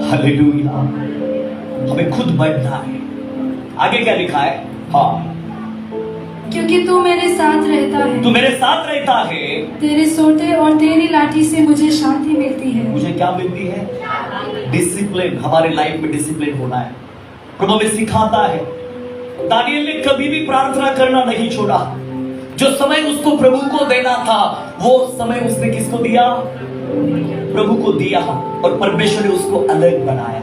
हालेलुया। हमें खुद बढ़ना है। आगे क्या लिखा है? हाँ, क्योंकि तू मेरे साथ रहता है। तू मेरे साथ रहता है। तेरे सोते और तेरी लाठी से मुझे शांति मिलती है। मुझे क्या मिलती है? डिसिप्लिन। हमारे लाइफ में डिसिप्लिन होना है। प्रभु हमें सिखाता है। दानियल ने कभी भी प्रार्थना करना नहीं छोड़ा। जो समय उसको प्रभु को देना था, वो समय उसने किसको दिया? प्रभु को दिया। और परमेश्वर ने उसको अलग बनाया।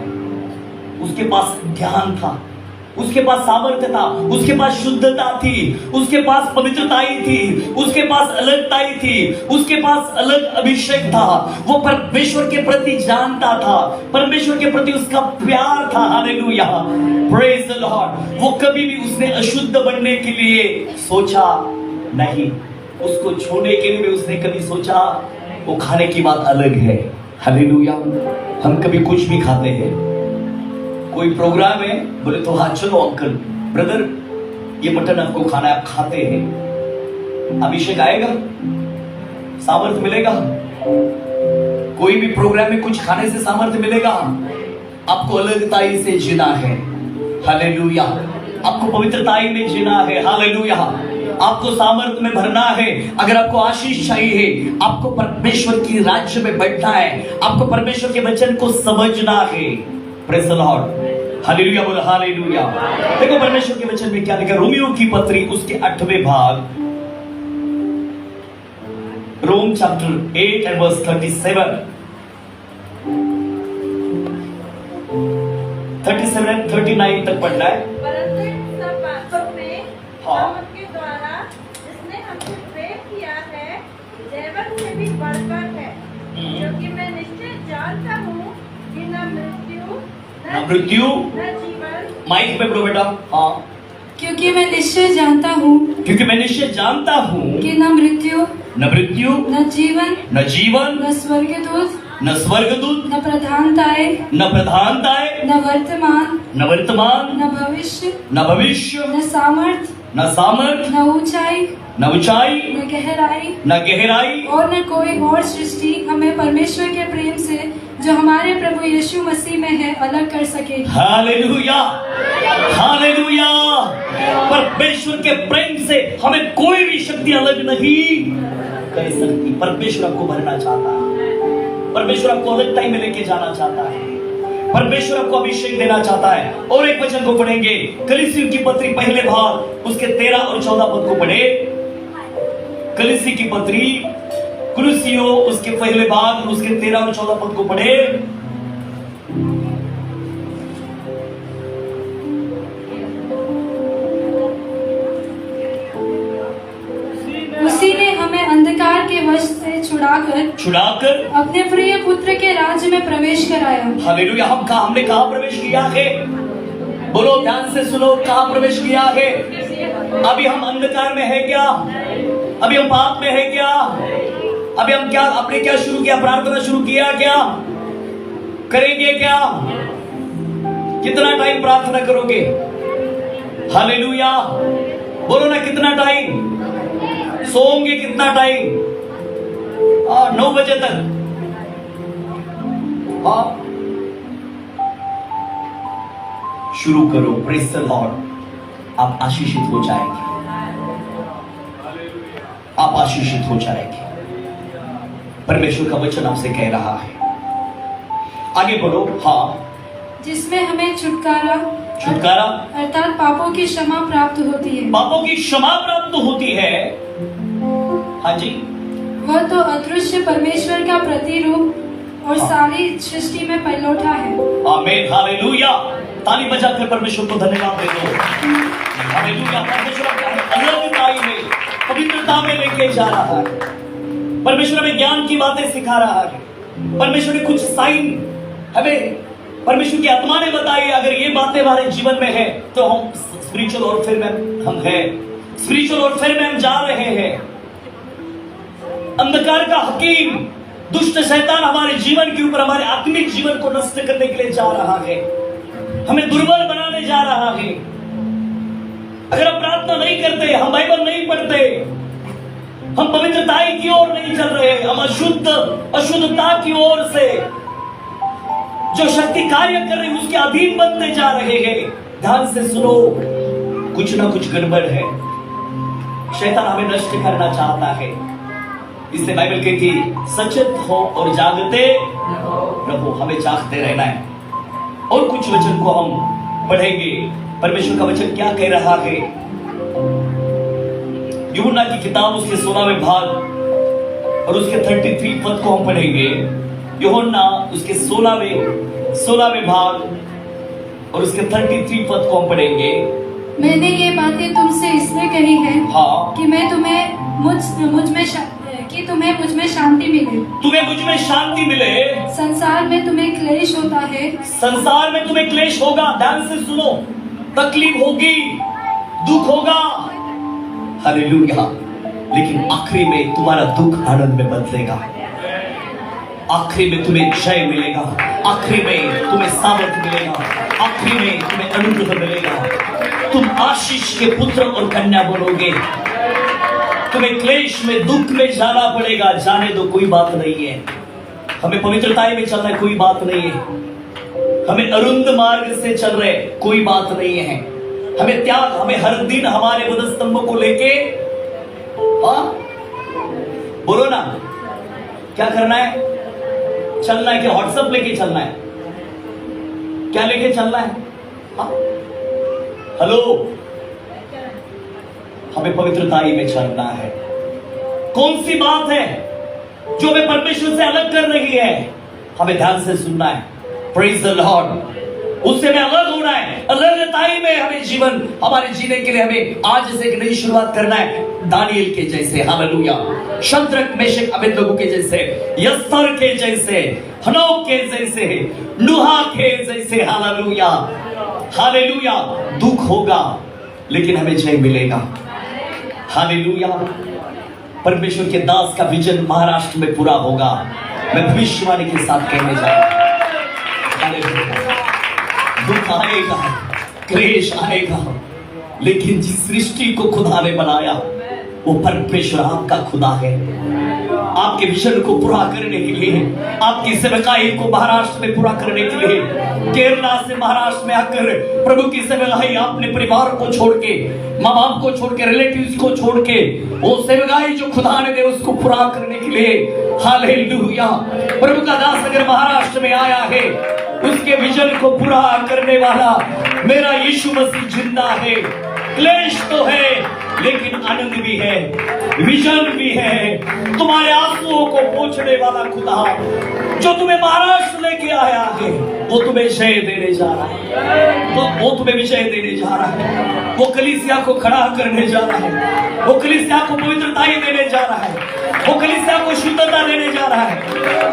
उसके पास ज्ञान था, उसके पास सामर्थ्य था, उसके पास शुद्धता थी, उसके पास पवित्रताई थी, उसके पास अलगताई थी, उसके पास अलग अभिषेक था। वो परमेश्वर के प्रति जानता था, परमेश्वर के प्रति उसका प्यार था। Hallelujah, praise the Lord. वो कभी भी उसने अशुद्ध बनने के लिए सोचा नहीं। उसको छूने के लिए भी उसने कभी सोचा। वो खाने की बात अलग है। हालेलुया। हम कभी कुछ भी खाते हैं, कोई प्रोग्राम है, बोले तो हाँ चलो अंकल, ब्रदर ये मटन आपको खाना है, आप खाते हैं, अभिषेक आएगा, सामर्थ्य मिलेगा। कोई भी प्रोग्राम में कुछ खाने से सामर्थ्य मिलेगा? आपको अलगताई से जीना है। हालेलुया। आपको पवित्रताई में जीना है। हालेलुया। आपको सामर्थ्य में भरना है। अगर आपको आशीष चाहिए, आपको परमेश्वर की राज्य में बैठना है, आपको परमेश्वर के वचन को समझना है। Praise the Lord. हालेलुया बोलो हालेलुया। देखो परमेश्वर के वचन में क्या लिखा, रोमियो की पत्री उसके 8वें भाग, रोम चैप्टर 8 एंड वर्स 37 and 39 तक पढ़ना है। परंतु इन सब बातों में हाँ। हम उनके द्वारा जिसने हमसे प्रेम किया है, देवर से भी बढ़कर है, क्योंकि मैं निश्चय जानता हूँ कि न मृत्यु न जीवन। माइक पे बोलो बेटा। हाँ। क्योंकि मैं निश्चय जानता हूँ क्योंकि मैं निश्चय जानता हूँ कि न मृत्यु न जीवन न स्वर्गदूत न स्वर्गदूत न प्रधानताएं न प्रधानताएं न वर्तमान न भविष्य न सामर्थ न ऊंचाई न न गहराई और न कोई और सृष्टि हमें परमेश्वर के प्रेम से जो हमारे प्रभु यीशु मसीह में है अलग कर सके। Hallelujah, hallelujah. परमेश्वर के प्रेम से हमें कोई भी शक्ति अलग नहीं कर सकती। परमेश्वर आपको भरना चाहता है, परमेश्वर आपको अलग टाइम में लेके जाना चाहता है, परमेश्वर आपको अभिषेक देना चाहता है। और एक वचन को पढ़ेंगे, कलीसियों की पत्री पहले भाग उसके 13 और 14 पद को पढ़े। कलीसी की पत्री कुलुसियों उसके पहले भाग उसके 13 और 14 पद को पढ़े। उसी ने हमें अंधकार के वश से छुड़ाकर अपने प्रिय पुत्र के राज्य में प्रवेश कराया। हालेलुया। हमने कहाँ प्रवेश किया है? बोलो ध्यान से सुनो, कहाँ प्रवेश किया है? अभी हम अंधकार में है क्या? अभी हम पाप में है क्या? अभी हम क्या, आपने क्या शुरू किया? प्रार्थना शुरू किया क्या? करेंगे क्या? कितना टाइम प्रार्थना करोगे? हालेलुया। बोलो ना, कितना टाइम सोओगे? कितना टाइम? 9 बजे तक। शुरू करो। Praise the Lord. आप आशीषित हो जाएंगे, आप आशीषित हो जाएंगे। परमेश्वर का वचन आपसे कह रहा है। आगे बढ़ो। हाँ। जिसमें हमें छुटकारा अर्थात पापों की क्षमा प्राप्त होती है। पापों की क्षमा प्राप्त होती है। हाँ जी। वह तो अदृश्य परमेश्वर का प्रतिरूप और सारी सृष्टि में पहलौठा है। आमीन। हालेलुया। ताली बजाकर परमेश्वर को धन्यवाद दे दो। हालेलुया। परमेश्वर आपको अलगताई में, पवित्रता में लेके जा रहा है। परमेश्वर हमें ज्ञान की बातें सिखा रहा है। परमेश्वर ने कुछ साइन हमें, परमेश्वर की आत्मा ने बताई। अगर ये बातें हमारे जीवन में है तो हम स्पिरिचुअल वॉरफेयर में हम हैं, स्पिरिचुअल वॉरफेयर में हम जा रहे हैं। अंधकार का हकीम दुष्ट शैतान हमारे जीवन के ऊपर, हमारे आत्मिक जीवन को नष्ट करने के लिए जा रहा है, हमें दुर्बल बनाने जा रहा है। अगर हम प्रार्थना नहीं करते, हम बाइबल नहीं पढ़ते, हम पवित्रताई की ओर नहीं चल रहे, हम अशुद्धता की ओर से जो शक्ति कार्य कर रही है उसके अधीन बनते जा रहे हैं। ध्यान से सुनो, कुछ ना कुछ गड़बड़ है। शैतान हमें नष्ट करना चाहता है। इससे बाइबल कहती सचेत हो और जागते रहो, हमें जागते रहना है। और कुछ वचन को हम पढ़ेंगे। परमेश्वर का वचन क्या कह रहा है? यूहन्ना की किताब उसके 16वें भाग और उसके 33 पद को हम पढ़ेंगे। यूहन्ना उसके 16वें भाग और उसके 33 पद को हम पढ़ेंगे। मैंने ये बातें तुमसे इसलिए कही है हाँ, कि मैं तुम्हें तुम्हें मुझ में शांति मिले। तुम्हें मुझ में शांति मिले। संसार में तुम्हें क्लेश होता है। संसार में तुम्हें क्लेश होगा। ध्यान से सुनो, तकलीफ होगी, दुख होगा। हालेलुया। लेकिन आखिरी में तुम्हारा दुख आनंद में बदलेगा। आखिरी में तुम्हें जय मिलेगा। आखिरी में तुम्हें सामर्थ्य मिलेगा। आखिरी में तुम्हें अनुग्रह मिलेगा। तुम आशीष के पुत्र और कन्या बनोगे। तुम्हें क्लेश में, दुख में जाना पड़ेगा। जाने दो, कोई बात नहीं है। हमें पवित्रताई में चलना है, कोई बात नहीं है। हमें अरुंध मार्ग से चल रहे, कोई बात नहीं है। हमें त्याग, हमें हर दिन हमारे वधस्तंभों को लेके, हाँ बोलो ना, क्या करना है? चलना है कि व्हाट्सएप लेके चलना है? क्या लेके चलना है? हाँ? हेलो, हमें पवित्रताई में चलना है। कौन सी बात है जो हमें परमेश्वर से अलग कर रही है? हमें ध्यान से सुनना है। Praise the Lord. उससे हमें अलग होना है। अलगताई में हमें जीवन, हमारे जीने के लिए हमें आज से एक नई शुरुआत करना है। दानियल के जैसे, हालेलुया, शद्रक मेशक अबेदनगो के जैसे, यस्तर के जैसे, हनोक के जैसे, नूहा के जैसे, हालेलुया हालेलुया। दुख होगा लेकिन हमें जय मिलेगा। हालेलुया। परमेश्वर के दास का विजन महाराष्ट्र में पूरा होगा। मैं भविष्यवाणी के साथ कहने जा रहा हूं। दुख आएगा, क्लेश आएगा, लेकिन जिस सृष्टि को खुदा ने बनाया वो परमेश्वर आपका खुदा है। आपके विजन को पूरा करने के लिए, आपकी सेवकाई को महाराष्ट्र में पूरा करने के लिए, केरला से महाराष्ट्र में आकर प्रभु की सेवकाई अपने परिवार को छोड़ के, माँ बाप को छोड़ के, रिलेटिव्स को छोड़ के, वो सेवकाई जो खुदा ने दे उसको पूरा करने के लिए, हालेलुया। प्रभु का दास अगर महाराष्ट्र में आया है, उसके विजन को पूरा करने वाला मेरा यीशु मसीह जिंदा है। क्लेश तो है लेकिन आनंद भी है, विजन भी है। तुम्हारे आंसुओं को पोंछने वाला खुदा जो तुम्हें महाराष्ट्र लेके आया है, वो तुम्हें जय देने जा रहा है। तो वो तुम्हें विजय देने जा रहा है। वो कलीसिया को खड़ा करने जा रहा है। वो कलीसिया को पवित्रताई देने जा रहा है। वो कलीसिया को शुद्धता देने जा रहा है।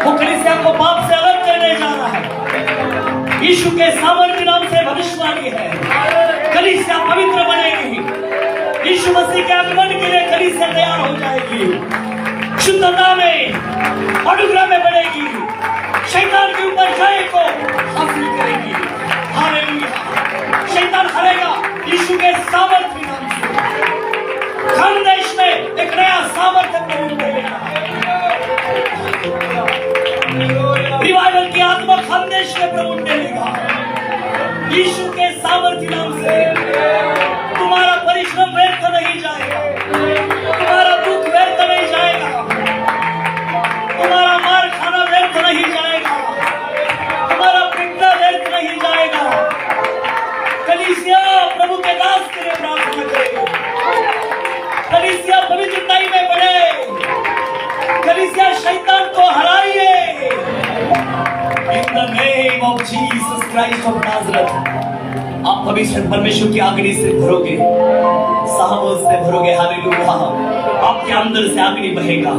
वो कलीसिया को पाप से अलग करने जा रहा है। यीशु के सामर्थ्य नाम से भविष्यवाणी है, कलीसिया पवित्र बनेगी। यीशु मसीह के आगमन के लिए कलीसिया तैयार हो जाएगी। शुद्धता में, अनुग्रह में बढ़ेगी। शैतान के ऊपर जय को हासिल करेगी। हालेलुया। शैतान हारेगा यीशु के सामर्थ्य नाम से। खान देश में एक नया सामर्थ्य प्रभु देगा। रिवाइवल की आत्मा खान देश में प्रभु देगा। यीशु के सामर्थ्य नाम से तुम्हारा परिश्रम व्यर्थ नहीं जाएगा। तुम्हारा दुख व्यर्थ नहीं जाएगा। तुम्हारा मार खाना व्यर्थ नहीं जाएगा। तुम्हारा पिटना व्यर्थ नहीं जाएगा। कलीसिया प्रभु के दास के लिए प्रार्थना करे। कलीसिया पवित्रताई में बढ़े। कलीसिया शैतान को हराइए। In the name of Jesus Christ of Nazareth, आप पवित्र परमेश्वर की अग्नि से भरोगे, सामर्थ से भरोगे। हालेलुया। आपके अंदर से अग्नि बहेगा,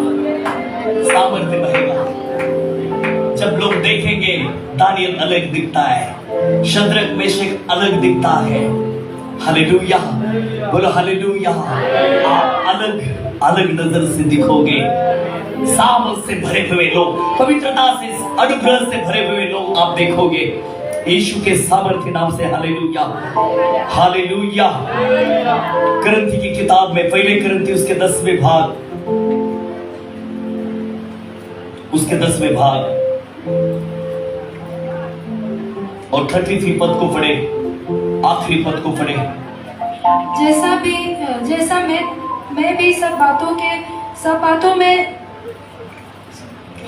सामर्थ्य बहेगा। जब लोग देखेंगे दानियल अलग दिखता है, शद्रक मेशक अलग दिखता है। हालेलुया, बोलो हालेलुया। आप अलग अलग नजर से दिखोगे। सामर्थ से भरे हुए लोग, पवित्रता से, अनुग्रह से भरे हुए लोग आप देखोगे यीशु के सामर्थ्य नाम से। Hallelujah hallelujah. करंथी की किताब में, पहले करंथी उसके 10वें भाग, उसके 10वें भाग और 33 पद को पढ़े, आखिरी पद को पढ़े। जैसा मैं भी सब बातों में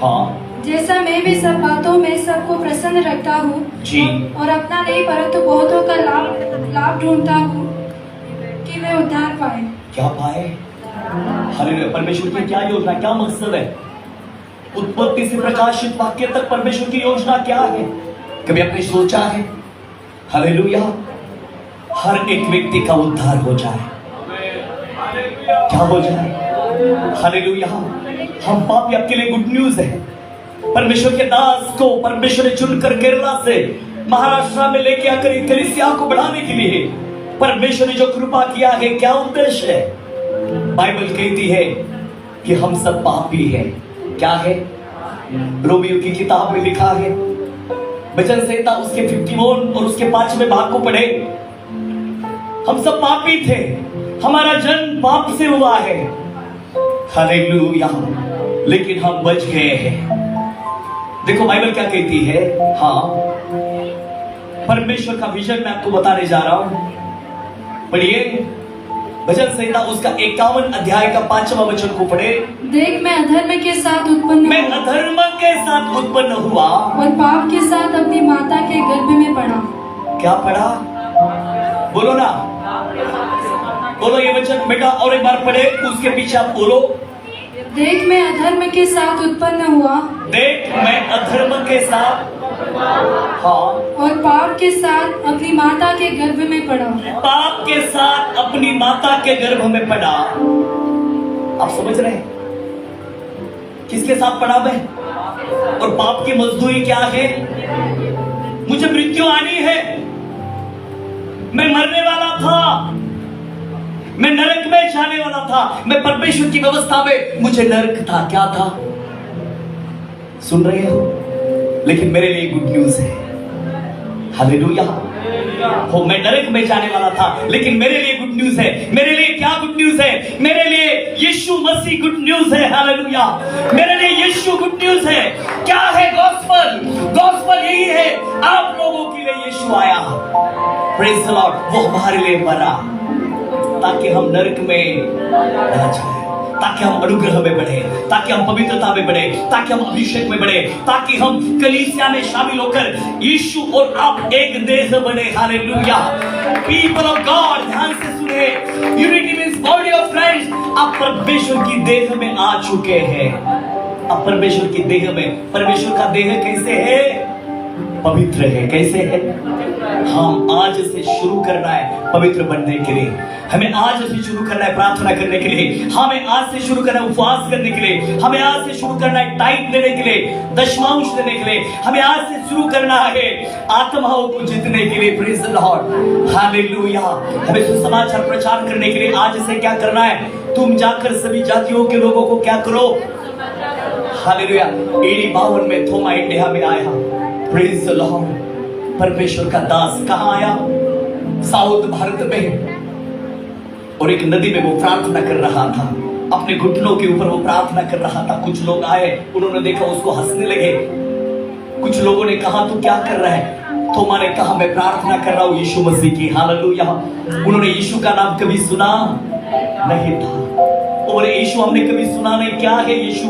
हाँ जैसा मैं भी सब बातों में सबको प्रसन्न रखता हूँ जी, और अपना नहीं परंतु बहुतों का लाभ ढूंढता हूँ कि वे उद्धार पाए। क्या पाए? हालेलुया। परमेश्वर की क्या योजना, क्या मकसद है? उत्पत्ति से प्रकाशित वाक्य तक परमेश्वर की योजना क्या है? कभी आपने सोचा है? हालेलुया। हर एक व्यक्ति का उद्धार हो जाए। क्या हो जाए? हालेलुया। हम पापी आपके लिए गुड न्यूज है। परमेश्वर के दास को परमेश्वर ने चुनकर केरला से महाराष्ट्र में लेके आकर कलीसिया को बढ़ाने के लिए परमेश्वर ने जो कृपा किया है, क्या उद्देश्य है? बाइबल कहती है कि हम सब पापी हैं। क्या है? रोमियो की किताब में लिखा है, वचन संहिता उसके 51 और उसके 5वें भाग को पढ़े। हम सब पापी थे, हमारा जन्म पाप से हुआ है। हालेलुया। लेकिन हम बच गए हैं। देखो बाइबल क्या कहती है। हाँ, परमेश्वर का विजन मैं आपको बताने जा रहा हूं। पढ़िए भजन संहिता उसका 51 अध्याय का 5वां वचन को पढ़े। देख मैं अधर्म के साथ उत्पन्न हुआ और पाप के साथ अपनी माता के गर्भ में पड़ा। क्या पढ़ा? बोलो ना, बोलो ये वचन बेटा और एक बार पढ़े, उसके पीछे आप बोलो। देख मैं अधर्म के साथ उत्पन्न हुआ। देख मैं अधर्म के साथ, हाँ, और पाप के साथ अपनी माता के गर्भ में पड़ा। पाप के साथ अपनी माता के गर्भ में पड़ा। आप समझ रहे हैं? किसके साथ पड़ा मैं? और पाप की मजदूरी क्या है? मुझे मृत्यु आनी है। मैं मरने वाला था, मैं नरक में जाने वाला था। मैं परमेश्वर की व्यवस्था में मुझे नरक था। क्या था? सुन रहे हो? लेकिन मेरे लिए गुड न्यूज है। हालेलुया। हो, मैं नरक में जाने वाला था, लेकिन मेरे लिए गुड न्यूज है। मेरे लिए क्या गुड न्यूज है? मेरे लिए यीशु मसीह गुड न्यूज है। हालेलुया। मेरे लिए यीशु गुड न्यूज है। क्या है गॉस्पेल? गॉस्पेल यही है, आप लोगों के लिए यीशु आया। Praise the Lord. वो हमारे लिए मरा ताकि हम नरक में न जाए, ताकि हम अनुग्रह में बढ़े, ताकि हम पवित्रता में बढ़े, ताकि हम अभिषेक में बढ़े, ताकि हम कलीसिया में शामिल होकर यीशु और आप एक देह बने। हालेलुया। पीपल ऑफ गॉड, ध्यान से सुने। Unity means body of Christ. आप परमेश्वर की देह में आ चुके हैं। अब परमेश्वर की देह में, परमेश्वर का देह कैसे है? पवित्र है। कैसे है? हम आज से शुरू करना है पवित्र बनने के लिए। हमें आज से शुरू करना है प्रार्थना करने के लिए। हमें आज से शुरू करना है उपवास करने के लिए। हमें आज से शुरू करना है टाइम देने के लिए, दशमांश देने के लिए। हमें आज से शुरू करना है आत्माओं को जीतने के लिए। Praise the Lord. हालेलुया। हमें सुसमाचार प्रचार करने के लिए आज से क्या करना है? तुम जाकर सभी जातियों के लोगों को क्या करो? हालेलुया। 52 में थोमा इंडिया में आया। Praise the Lord. परमेश्वर का दास कहां आया? साउथ भारत में। और एक नदी में वो प्रार्थना कर रहा था, अपने घुटनों के ऊपर वो प्रार्थना कर रहा था। कुछ लोग आए, उन्होंने देखा, उसको हंसने लगे। कुछ लोगों ने कहा तू क्या कर रहा है? तो मैंने कहा मैं प्रार्थना कर रहा हूं यीशु मसीह की। हालेलुया। उन्होंने यीशु का नाम कभी सुना नहीं था। और यीशु हमने कभी सुना नहीं। क्या है यीशु?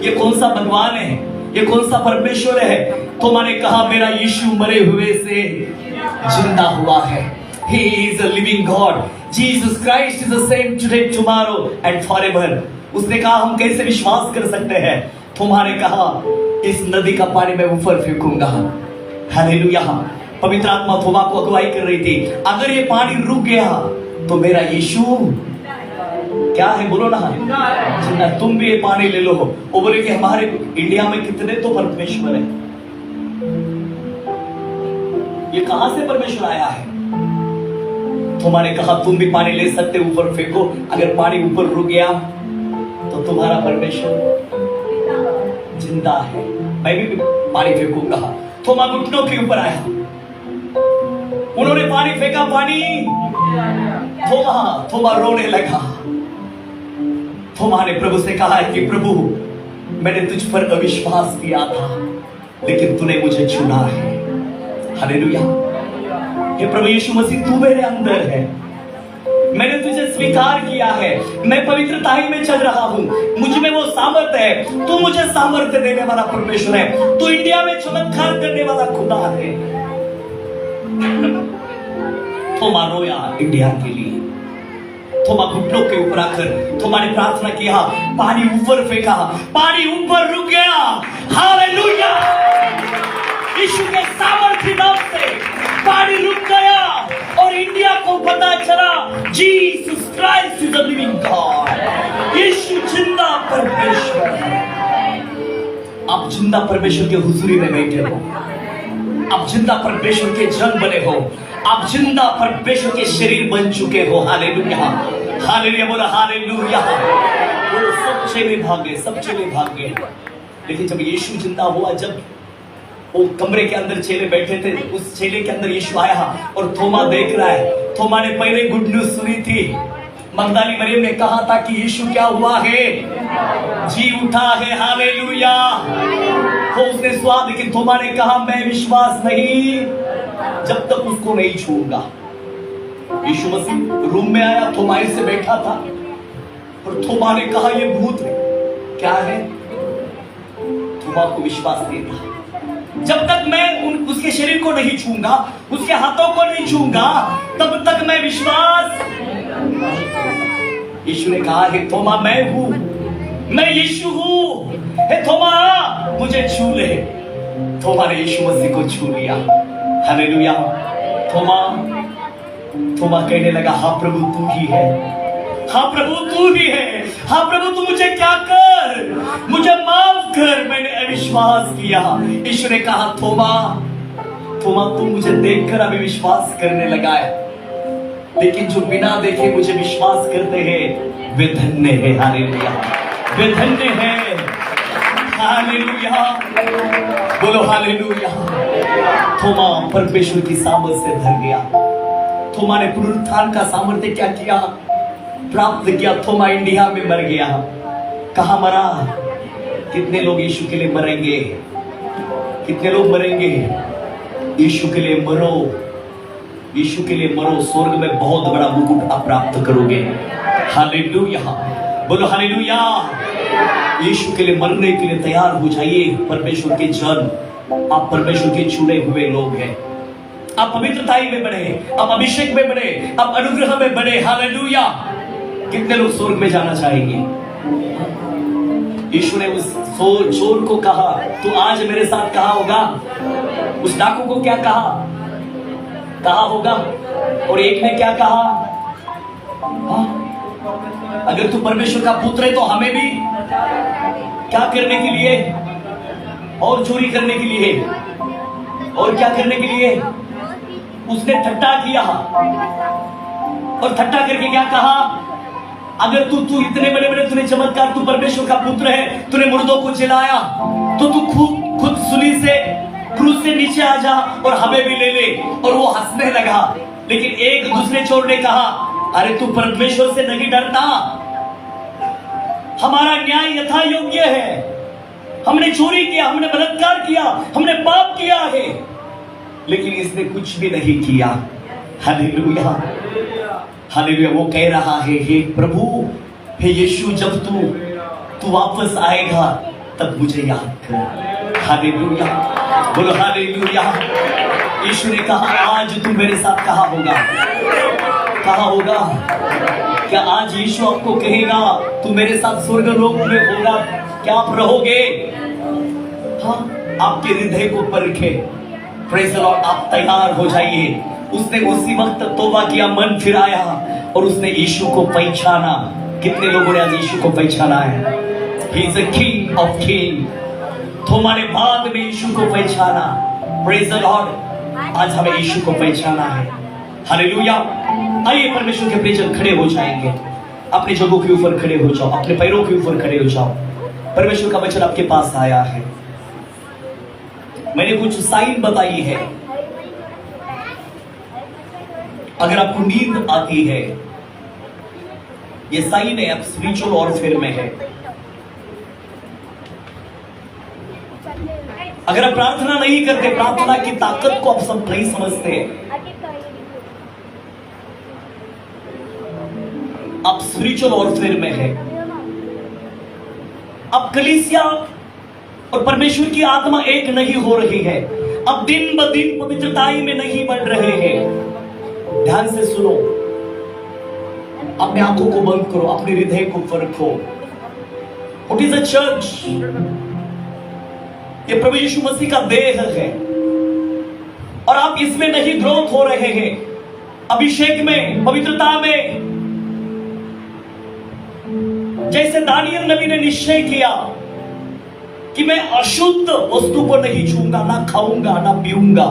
ये कौन सा भगवान है? ये कौन सा परमेश्वर है? तो मैंने कहा मेरा यीशु मरे हुए से जिंदा हुआ है। He is a living God. Jesus Christ is the same today, tomorrow and forever. उसने कहा हम कैसे विश्वास कर सकते हैं? तुम्हारे कहा इस नदी का पानी मैं ऊपर फेंकूंगा। हालेलुया। पवित्र आत्मा थोमा को अगुवाई कर रही थी। अगर ये पानी रुक गया तो मेरा यीशु क्या है? बोलो ना, जिंदा। तुम भी ये पानी ले लो। वो बोले कि हमारे इंडिया में कितने तो परमेश्वर है। ये कहां से परमेश्वर आया है? तुम्हारे कहा तुम भी पानी ले सकते, ऊपर फेंको। अगर पानी ऊपर रुक गया तो तुम्हारा परमेश्वर जिंदा है। मैं भी पानी फेंकूंगा। थोमा घुटनों के ऊपर आया, उन्होंने पानी फेंका। पानी थोमा रोने लगा। थोमा ने प्रभु से कहा कि प्रभु मैंने तुझ पर अविश्वास किया था, लेकिन तूने मुझे चुना है। हालेलुया। हे प्रभु यीशु मसीह तू मेरे अंदर है। मैंने तुझे स्वीकार किया है, मैं पवित्रताई में चल रहा हूँ, मुझ में वो सामर्थ्य है, तू मुझे सामर्थ्य देने वाला परमेश्वर है, तू इंडिया में चमत्कार करने वाला खुदा है। थोमा रोया इंडिया के लिए, थोमा घुटनों के ऊपर आकर थोमा ने प्रार्थना किया, पानी ऊपर फेंका, पानी ऊपर रुक गया। हालेलुया! यीशु के सामर्थ्य नाम से पानी रुक गया और इंडिया को पता चला Jesus Christ is the living God. यीशु जिंदा परमेश्वर है। आप जिंदा परमेश्वर के हुजूरी में बैठे हो, आप जिंदा परमेश्वर के जन बने हो, आप जिंदा परमेश्वर के शरीर बन चुके हो। हालेलुया, हालेलुया, बोलो हालेलुया। वो सब चले भाग गए, सब चले भाग गए। लेकिन जब यीशु जिंदा हुआ, जब वो कमरे के अंदर चेले बैठे थे, उस चेले के अंदर यीशु आया और थोमा देख रहा है। थोमा ने पहले गुड न्यूज सुनी थी, मगदली मरियम ने कहा था कि यीशु क्या हुआ है, जी उठा है। हालेलुया। तो उसने सुना, लेकिन थोमा ने कहा मैं विश्वास नहीं जब तक उसको नहीं छूऊंगा। यीशु मसीह रूम में आया, थोमा से बैठा था और थोमा ने कहा ये भूत है। क्या है? थोमा को विश्वास नहीं था, जब तक मैं उसके शरीर को नहीं छूंगा, उसके हाथों को नहीं छूंगा, तब तक मैं विश्वास। यीशु ने कहा कि थोमा मैं हूं, मैं यीशु हूं, हे थोमा मुझे छू ले। थोमा ने यीशु मसीह को छू लिया। हालेलुया। थोमा कहने लगा, हाँ प्रभु तू ही है, हाँ प्रभु तू ही है, हाँ प्रभु तू मुझे क्या कर, मुझे माफ कर, मैंने अविश्वास किया। यीशु ने कहा थोमा तू मुझे देखकर अभी विश्वास करने लगा है, लेकिन जो बिना देखे मुझे विश्वास करते हैं वे धन्य है। हालेलुया, वे धन्य है। हालेलुया, बोलो हालेलुया। थोमा परमेश्वर की सामर्थ से भर गया। थोमा ने पुनरुत्थान का सामर्थ्य क्या किया, प्राप्त किया। थोमा इंडिया में मर गया। कहां मरा? कितने लोग यीशु के लिए मरेंगे? कितने लोग मरेंगे? यीशु के लिए मरो, यीशु के लिए मरो, स्वर्ग में बहुत बड़ा मुकुट आप प्राप्त करोगे। हालेलुया, बोलो हालेलुया। यीशु के लिए मरने के लिए तैयार हो जाइए परमेश्वर के जन। आप परमेश्वर के चुने हुए लोग हैं। आप पवित्रताई में बढ़े, आप अभिषेक में बढ़े, आप अनुग्रह में बढ़े। हालेलुया। कितने लोग स्वर्ग में जाना चाहेंगे? यीशु ने उस चोर को कहा तू आज मेरे साथ कहा होगा। उस डाकू को क्या कहा होगा? और एक ने क्या कहा? अगर तू परमेश्वर का पुत्र है तो हमें भी क्या करने के लिए? और चोरी करने के लिए, और क्या करने के लिए? उसने ठट्टा किया और ठट्टा करके क्या कहा? अगर तू इतने बड़े बड़े तूने चमत्कार, तू परमेश्वर का पुत्र है, तूने मुर्दों को जिलाया, तो तू खुद सुली से क्रूस से नीचे आ जा और हमें भी ले ले। और वो हंसने लगा। लेकिन एक दूसरे चोर ने कहा अरे तू परमेश्वर से नहीं डरता, हमारा न्याय यथा योग्य है, हमने चोरी किया, हमने बलात्कार किया, हमने पाप किया है, लेकिन इसने कुछ भी नहीं किया। Hallelujah, hallelujah. वो कह रहा है हे प्रभु, हे यीशु, जब तू वापस आएगा तब मुझे याद कर। हालेलुया, बोलो हालेलुया। यीशु ने कहा आज तू मेरे साथ कहाँ होगा? क्या आज यीशु आपको कहेगा तू मेरे साथ स्वर्ग लोक में होगा? क्या आप रहोगे? हाँ, आपके हृदय को परखे। Praise the Lord. आप तैयार हो जाइए। उसने उसी वक्त तौबा किया, मन फिराया और उसने यीशु को पहचाना। कितने लोगों ने आज यीशु को पहचाना है? He is the King of Kings। थोमा ने बाद में यीशु को पहचाना। Praise the Lord. आज हमें यीशु को पहचाना है। हालेलुया। आइए परमेश्वर के प्रियजन खड़े हो जाएंगे। अपने जगहों के ऊपर खड़े हो जाओ, अपने पैरों के ऊपर खड़े हो जाओ। परमेश्वर का वचन आपके पास आया है। मैंने कुछ साइन बताई है। अगर आपको नींद आती है, ये साइन है, आप स्पिरिचुअल वॉरफेयर में है। अगर आप प्रार्थना नहीं करते, प्रार्थना की ताकत को आप सब नहीं समझते, आप स्पिरिचुअल वॉरफेयर में है। अब कलीसिया और परमेश्वर की आत्मा एक नहीं हो रही है। अब दिन ब दिन पवित्रताई में नहीं बढ़ रहे हैं। ध्यान से सुनो, अपने आंखों को बंद करो, अपने हृदय को परखो। What is a church? ये प्रभु यीशु मसीह का देह है और आप इसमें नहीं ग्रोथ हो रहे हैं, अभिषेक में, पवित्रता में। जैसे दानियल नबी ने निश्चय किया कि मैं अशुद्ध वस्तु को नहीं छूंगा, ना खाऊंगा, ना पीऊंगा।